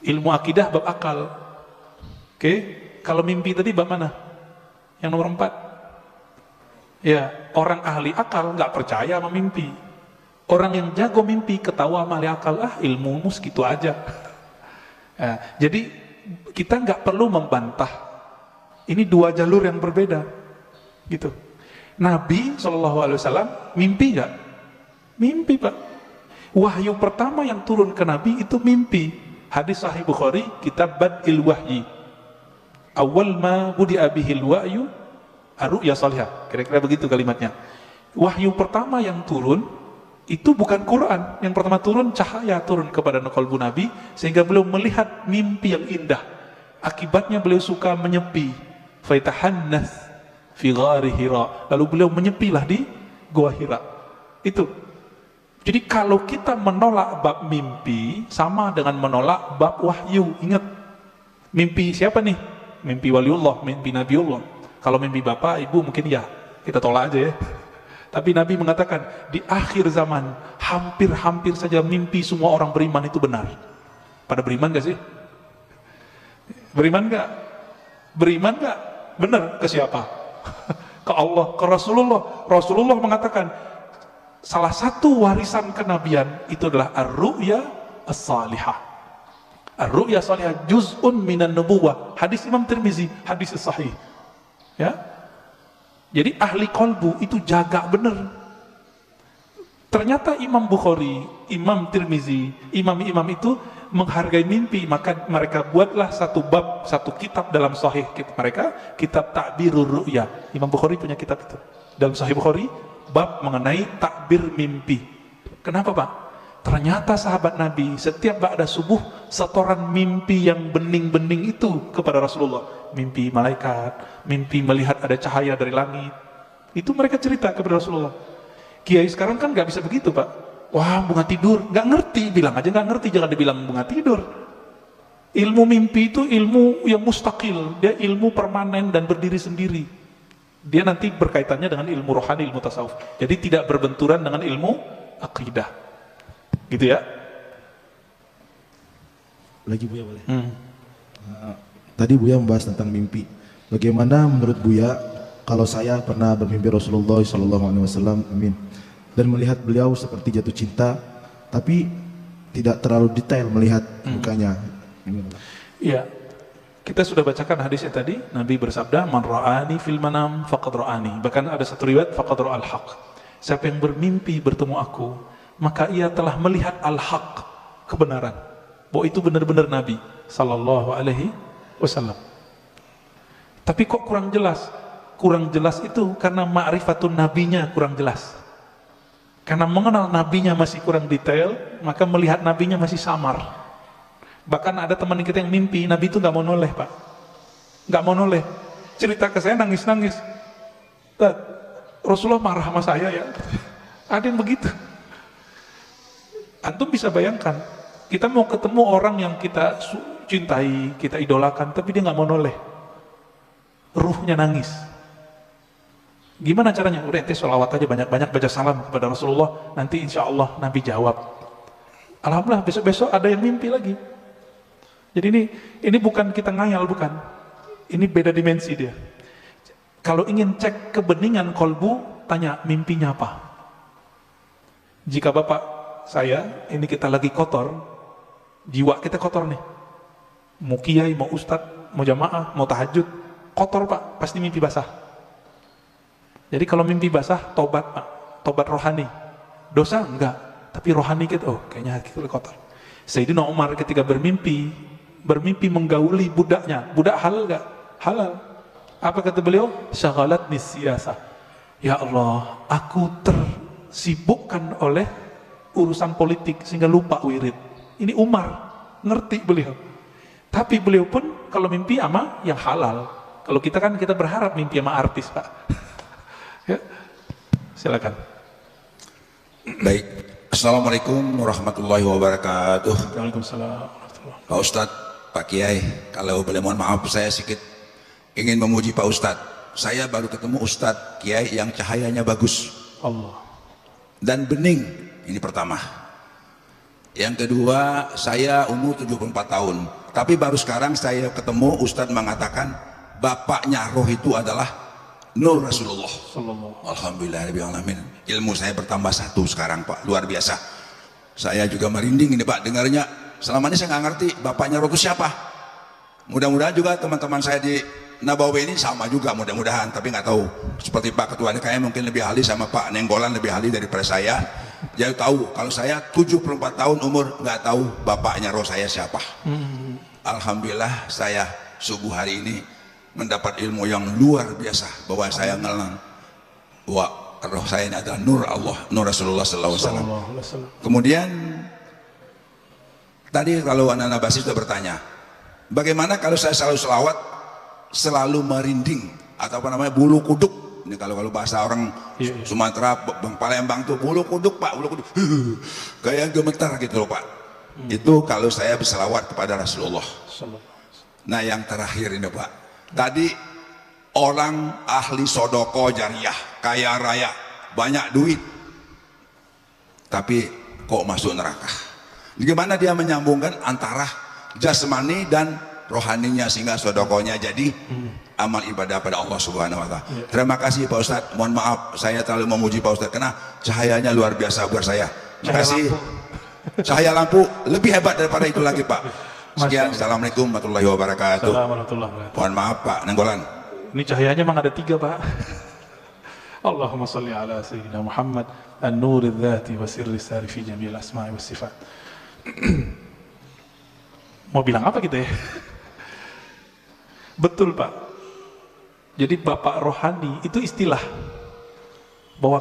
Ilmu akidah bab akal. Oke, kalau mimpi tadi bab mana? Yang nomor 4. Ya, orang ahli akal nggak percaya sama mimpi. Orang yang jago mimpi ketawa sama ahli akal, ilmumu segitu aja. Ya, jadi kita nggak perlu membantah. Ini dua jalur yang berbeda, gitu. Nabi SAW mimpi nggak? Mimpi Pak. Wahyu pertama yang turun ke Nabi itu mimpi. Hadis Sahih Bukhari, kitab Bad'il Wahyi. Awal ma budi'a bihil wahyu ar-ru'ya salihah. Kira-kira begitu kalimatnya. Wahyu pertama yang turun itu bukan Quran. Yang pertama turun cahaya turun kepada qalbu Nabi sehingga beliau melihat mimpi yang indah. Akibatnya beliau suka menyepi. Faitahannas fi ghari Hira. Lalu beliau menyepilah di Gua Hira. Itu. Jadi kalau kita menolak bab mimpi sama dengan menolak bab wahyu. Ingat, mimpi siapa nih? Mimpi waliullah, mimpi nabiullah. Kalau mimpi bapak, ibu mungkin ya, kita tolak aja ya. Tapi Nabi mengatakan di akhir zaman hampir-hampir saja mimpi semua orang beriman itu benar. Pada beriman gak sih? Beriman gak? Beriman gak? Benar ke siapa? Ke Allah, ke Rasulullah. Rasulullah mengatakan salah satu warisan kenabian itu adalah ar-ru'ya as-salihah. Ar-ru'ya as-salihah juz'un minan nubuwah. Hadis Imam Tirmizi, hadis sahih. Ya. Jadi ahli kolbu itu jaga benar. Ternyata Imam Bukhari, Imam Tirmizi, imam-imam itu menghargai mimpi, maka mereka buatlah satu bab, satu kitab dalam sahih mereka, kitab Ta'birur Ru'ya. Imam Bukhari punya kitab itu. Dalam Sahih Bukhari bab mengenai takbir mimpi. Kenapa Pak? Ternyata sahabat Nabi setiap ba'da subuh setoran mimpi yang bening-bening itu kepada Rasulullah. Mimpi malaikat, mimpi melihat ada cahaya dari langit. Itu mereka cerita kepada Rasulullah. Kiai sekarang kan nggak bisa begitu Pak. Wah bunga tidur, nggak ngerti, bilang aja nggak ngerti, jangan dibilang bunga tidur. Ilmu mimpi itu ilmu yang mustakil, dia ilmu permanen dan berdiri sendiri. Dia nanti berkaitannya dengan ilmu rohani, ilmu tasawuf. Jadi tidak berbenturan dengan ilmu akidah. Gitu ya. Lagi Buya boleh? Tadi Buya membahas tentang mimpi. Bagaimana menurut Buya kalau saya pernah bermimpi Rasulullah SAW, amin, dan melihat beliau seperti jatuh cinta, tapi tidak terlalu detail melihat mukanya. Iya. Kita sudah bacakan hadisnya tadi, Nabi bersabda, "Man ra'ani fil manam faqad ra'ani." Bahkan ada satu riwayat, "Faqad ra'al haq." Siapa yang bermimpi bertemu aku, maka ia telah melihat al-haq, kebenaran. Bahwa itu benar-benar Nabi sallallahu alaihi wasallam. Tapi kok kurang jelas? Kurang jelas itu karena ma'rifatun nabinya kurang jelas. Karena mengenal nabinya masih kurang detail, maka melihat nabinya masih samar. Bahkan ada teman kita yang mimpi, Nabi itu gak mau noleh, Pak. Gak mau noleh. Cerita ke saya nangis-nangis. Rasulullah marah sama saya ya. Ada yang begitu. Antum bisa bayangkan, kita mau ketemu orang yang kita cintai, kita idolakan, tapi dia gak mau noleh. Ruhnya nangis. Gimana caranya? Udah ente sholawat aja banyak-banyak, baca salam kepada Rasulullah, nanti insya Allah Nabi jawab. Alhamdulillah besok-besok ada yang mimpi lagi. Jadi ini bukan kita ngayal, bukan. Ini beda dimensi dia. Kalau ingin cek kebeningan kolbu, tanya mimpinya apa. Jika bapak saya, ini kita lagi kotor, jiwa kita kotor nih. Mau kiai, mau ustadz, mau jamaah, mau tahajud, kotor Pak, pasti mimpi basah. Jadi kalau mimpi basah, tobat Pak, tobat rohani. Dosa enggak, tapi rohani kita, oh kayaknya hati kita kotor. Sayyidina Umar ketika bermimpi menggauli budaknya. Budak halal enggak? Halal. Apa kata beliau? Syaghalatni siyasah. Ya Allah, aku tersibukkan oleh urusan politik sehingga lupa wirid. Ini Umar, ngerti beliau. Tapi beliau pun kalau mimpi sama yang halal. Kalau kita kan kita berharap mimpi sama artis, Pak. Ya. Silakan. Baik. Assalamualaikum warahmatullahi wabarakatuh. Waalaikumsalam. Pak Ustadz, Pak Kiai, kalau boleh mohon maaf, saya sedikit ingin memuji Pak Ustadz. Saya baru ketemu Ustadz Kiai yang cahayanya bagus Allah. dan bening. Ini pertama. Yang kedua, saya umur 74 tahun. Tapi baru sekarang saya ketemu Ustadz mengatakan bapaknya roh itu adalah Nur Rasulullah. Alhamdulillahirrahmanirrahim. Ilmu saya bertambah satu sekarang Pak, luar biasa. Saya juga merinding ini Pak dengarnya. Selama ini saya nggak ngerti bapaknya roh itu siapa. Mudah-mudahan juga teman-teman saya di Nabawi ini sama juga mudah-mudahan, tapi nggak tahu. Seperti Pak Ketua DKM mungkin lebih ahli, sama Pak Nenggolan lebih ahli daripada saya. Jadi tahu kalau saya 74 tahun umur nggak tahu bapaknya roh saya siapa. Alhamdulillah saya subuh hari ini mendapat ilmu yang luar biasa bahwa saya mengenal bahwa roh saya ini adalah Nur Allah, Nur Rasulullah SAW. Kemudian tadi kalau anak-anak basis sudah bertanya, bagaimana kalau saya selalu selawat, selalu merinding atau apa namanya bulu kuduk. Ini kalau bahasa orang Sumatera, Bang Palembang tuh bulu kuduk Pak, bulu kuduk, kayak gemetar gitu loh Pak. Itu kalau saya berselawat kepada Rasulullah. Nah yang terakhir ini Pak, tadi orang ahli sodoko jariah, kaya raya, banyak duit, tapi kok masuk neraka. Gimana dia menyambungkan antara jasmani dan rohaninya sehingga sodokonya jadi amal ibadah pada Allah Subhanahu Wa Taala. Terima kasih Pak Ustadz. Mohon maaf saya terlalu memuji Pak Ustadz karena cahayanya luar biasa buat saya. Terima kasih. Cahaya lampu lebih hebat daripada itu lagi Pak. Sekian. Assalamualaikum warahmatullahi wabarakatuh. Mohon maaf Pak Nenggolan. Ini cahayanya memang ada 3 Pak. Allahumma salli ala sayyidina Muhammad an-nur dzati wa sirri sari fi jami'il asma'i was sifat. Mau bilang apa kita ya? Betul Pak. Jadi Bapak rohani itu istilah bahwa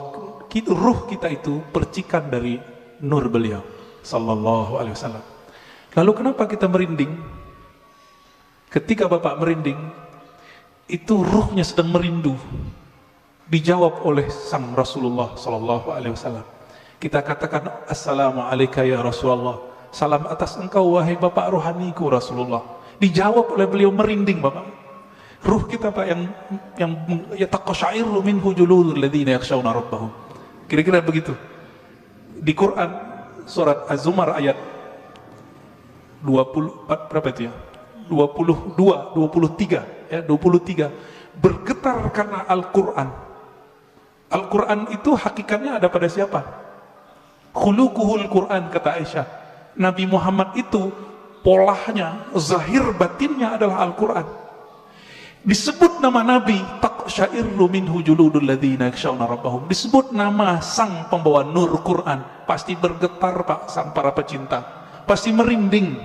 ruh kita itu percikan dari nur beliau sallallahu alaihi wasallam. Lalu kenapa kita merinding? Ketika Bapak merinding, itu ruhnya sedang merindu. Dijawab oleh sang Rasulullah sallallahu alaihi wasallam. Kita katakan assalamualaikum ya Rasulullah. Salam atas engkau wahai Bapak rohaniku Rasulullah. Dijawab oleh beliau merinding Bapak. Ruh kita Pak yang yataqasyairu minhu juludul ladzina yakhshawna rabbahum. Kira-kira begitu. Di Quran surat Az-Zumar ayat 24 berapa itu ya? 23 ya, 23 bergetar karena Al-Quran. Al-Quran itu hakikatnya ada pada siapa? Khuluquhul Quran, kata Aisyah. Nabi Muhammad itu polanya, zahir batinnya adalah Al-Quran. Disebut nama Nabi, taqsyairu minhu juludul ladzina yakhshawna rabbahum. Disebut nama sang pembawa nur Quran, pasti bergetar Pak sang para pecinta, pasti merinding.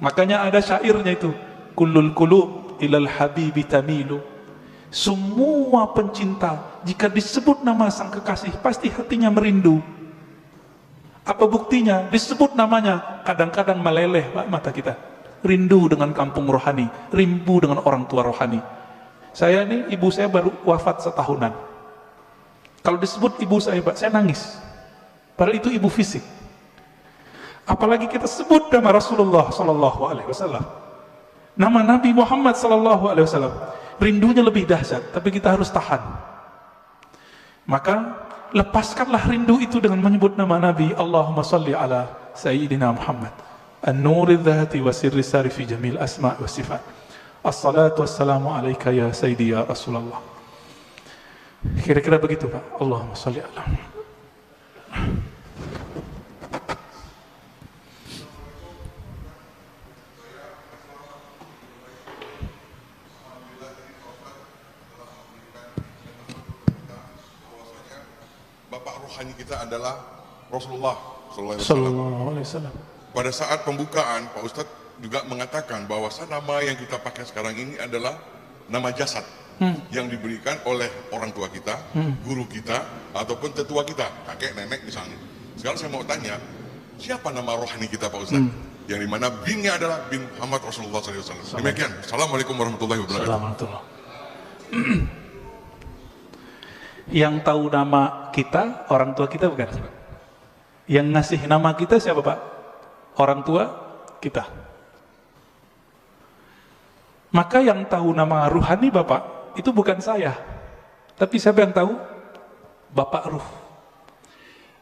Makanya ada syairnya itu, kullul qulub ilal habibi tamilu. Semua pencinta jika disebut nama sang kekasih pasti hatinya merindu. Apa buktinya? Disebut namanya kadang-kadang meleleh Pak mata kita. Rindu dengan kampung rohani, rindu dengan orang tua rohani. Saya nih, ibu saya baru wafat setahunan. Kalau disebut ibu saya Pak, saya nangis. Padahal itu ibu fisik. Apalagi kita sebut nama Rasulullah Sallallahu Alaihi Wasallam, nama Nabi Muhammad Sallallahu Alaihi Wasallam, rindunya lebih dahsyat. Tapi kita harus tahan. Maka lepaskanlah rindu itu dengan menyebut nama Nabi. Allahumma salli ala Sayyidina Muhammad an-nuri dhati wa sirri sari fi jamil asma' wa sifat. Assalatu wassalamu alaika ya Sayyidi ya Rasulullah. Kira-kira begitu Pak. Allahumma salli ala. Bapak rohani kita adalah Rasulullah Sallallahu Alaihi Wasallam. Pada saat pembukaan, Pak Ustadz juga mengatakan bahwa nama yang kita pakai sekarang ini adalah nama jasad yang diberikan oleh orang tua kita, guru kita, ataupun tetua kita, kakek, nenek misalnya. Sekarang saya mau tanya, siapa nama rohani kita Pak Ustadz? Yang dimana binnya adalah bin Muhammad Rasulullah SAW. Demikian. Assalamualaikum warahmatullahi wabarakatuh. Yang tahu nama kita, orang tua kita bukan? Yang ngasih nama kita siapa Pak? Orang tua kita. Maka yang tahu nama ruhani Bapak, itu bukan saya. Tapi siapa yang tahu? Bapak Ruh.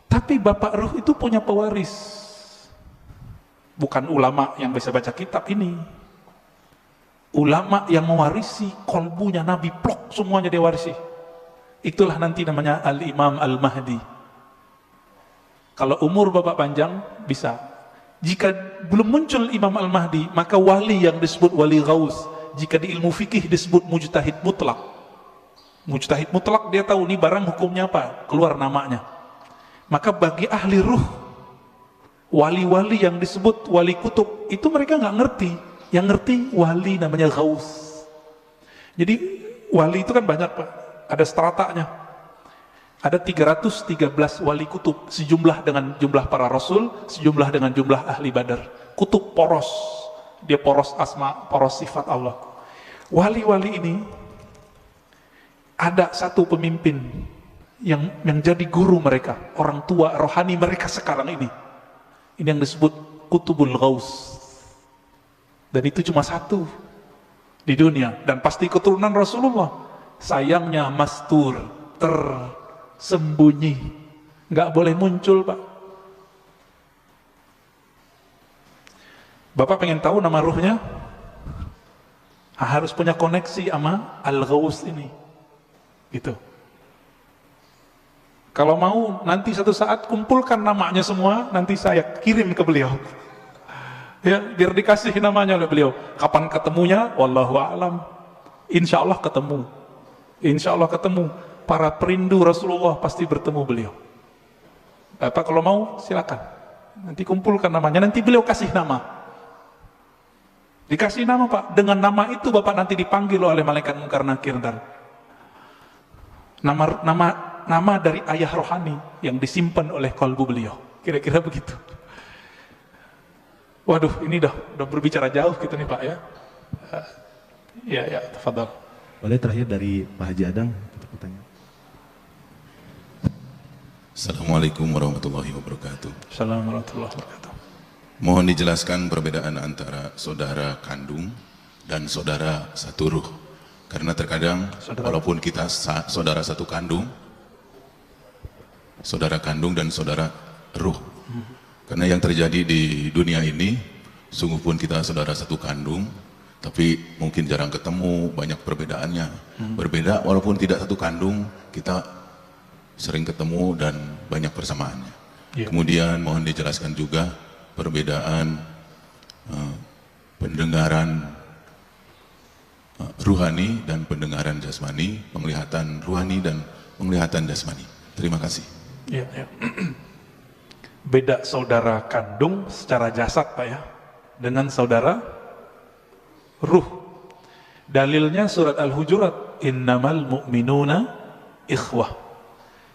Tapi Bapak Ruh itu punya pewaris. Bukan ulama yang bisa baca kitab ini. Ulama yang mewarisi kolbunya Nabi, plok semuanya dia warisi. Itulah nanti namanya Al-Imam Al-Mahdi. Kalau umur Bapak panjang, bisa. Jika belum muncul Imam Al-Mahdi, maka wali yang disebut wali Ghaus. Jika di ilmu fikih disebut mujtahid mutlak. Mujtahid mutlak dia tahu nih barang hukumnya apa, keluar namanya. Maka bagi ahli ruh, wali-wali yang disebut wali kutub, itu mereka nggak ngerti. Yang ngerti wali namanya Ghaus. Jadi wali itu kan banyak Pak. Ada stratanya. Ada 313 wali kutub, sejumlah dengan jumlah para rasul, sejumlah dengan jumlah ahli Badar. Kutub poros, dia poros asma, poros sifat Allah. Wali-wali ini ada satu pemimpin yang jadi guru mereka, orang tua rohani mereka sekarang ini. Ini yang disebut Kutubul Ghaus. Dan itu cuma satu di dunia, dan pasti keturunan Rasulullah. Sayangnya mastur, tersembunyi, nggak boleh muncul Pak. Bapak pengen tahu nama ruhnya? Harus punya koneksi sama Al-Ghaus ini, gitu. Kalau mau nanti satu saat kumpulkan namanya semua, nanti saya kirim ke beliau. Ya, biar dikasih namanya oleh beliau. Kapan ketemunya? Wallahu a'lam. Insya Allah ketemu. Insya Allah ketemu. Para perindu Rasulullah pasti bertemu beliau. Bapak kalau mau silakan. Nanti kumpulkan namanya. Nanti beliau kasih nama. Dikasih nama Pak. Dengan nama itu Bapak nanti dipanggil oleh malaikat Munkar Nakir dan nama dari ayah rohani yang disimpan oleh kalbu beliau. Kira-kira begitu. Waduh, ini udah berbicara jauh gitu nih Pak ya. Ya, tafadhal. Boleh terakhir dari Pak Haji Adang untuk pertanyaan. Assalamualaikum warahmatullahi wabarakatuh. Assalamualaikum warahmatullahi wabarakatuh. Mohon dijelaskan perbedaan antara saudara kandung dan saudara satu ruh. Karena terkadang walaupun kita saudara satu kandung, saudara kandung dan saudara ruh. Karena yang terjadi di dunia ini, sungguh pun kita saudara satu kandung, tapi mungkin jarang ketemu, banyak perbedaannya. Berbeda walaupun tidak satu kandung, kita sering ketemu dan banyak persamaannya. Kemudian mohon dijelaskan juga perbedaan pendengaran ruhani dan pendengaran jasmani, penglihatan ruhani dan penglihatan jasmani. Terima kasih. Ya, ya. Beda saudara kandung secara jasad Pak ya, dengan saudara ruh. Dalilnya surat Al-Hujurat, innamal mu'minuna ikhwah.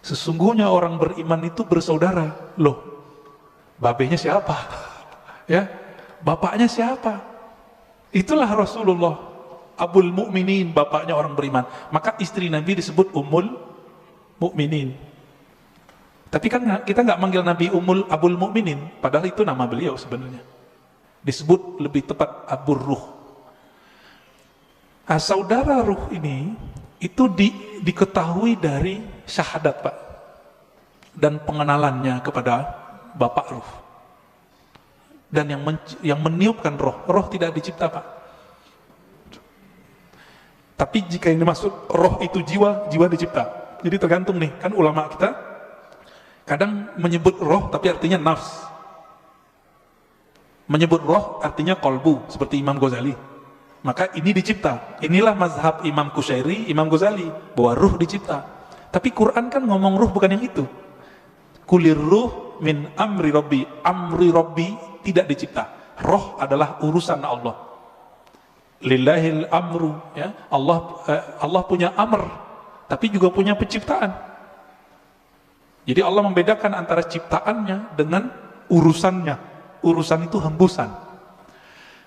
Sesungguhnya orang beriman itu bersaudara. Loh, babenya siapa? Ya, bapaknya siapa? Itulah Rasulullah, Abul Mukminin, bapaknya orang beriman. Maka istri Nabi disebut Ummul Mukminin. Tapi kan kita nggak manggil Nabi Abul Mukminin, padahal itu nama beliau sebenarnya. Disebut lebih tepat Abur Ruh. Nah, saudara ruh ini itu diketahui dari syahadat Pak, dan pengenalannya kepada Bapak Ruh. Dan yang meniupkan roh tidak dicipta Pak. Tapi jika yang dimaksud roh itu jiwa dicipta. Jadi tergantung nih, kan ulama kita kadang menyebut roh tapi artinya nafs. Menyebut roh artinya kolbu, seperti Imam Ghazali. Maka ini dicipta. Inilah mazhab Imam Qushairi, Imam Ghazali, bahwa ruh dicipta. Tapi Quran kan ngomong ruh bukan yang itu. Kulir ruh min amri rabbi. Amri rabbi tidak dicipta. Roh adalah urusan Allah. Lillahil amru, ya. Allah punya amr, tapi juga punya penciptaan. Jadi Allah membedakan antara ciptaannya dengan urusannya. Urusan itu hembusan.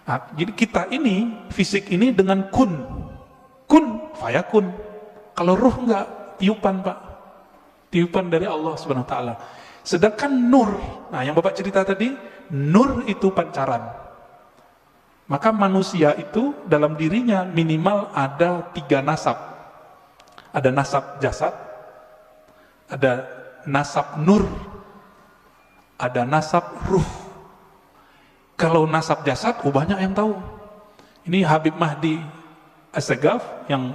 Nah, jadi kita ini, fisik ini dengan kun fayakun. Kalau ruh enggak, tiupan Pak, tiupan dari Allah Subhanahu Wa Taala. Sedangkan nur, nah yang Bapak cerita tadi, nur itu pancaran. Maka manusia itu dalam dirinya minimal ada 3 nasab. Ada nasab jasad, ada nasab nur, ada nasab ruh. Kalau nasab jasad, banyak yang tahu. Ini Habib Mahdi As-Sagaf yang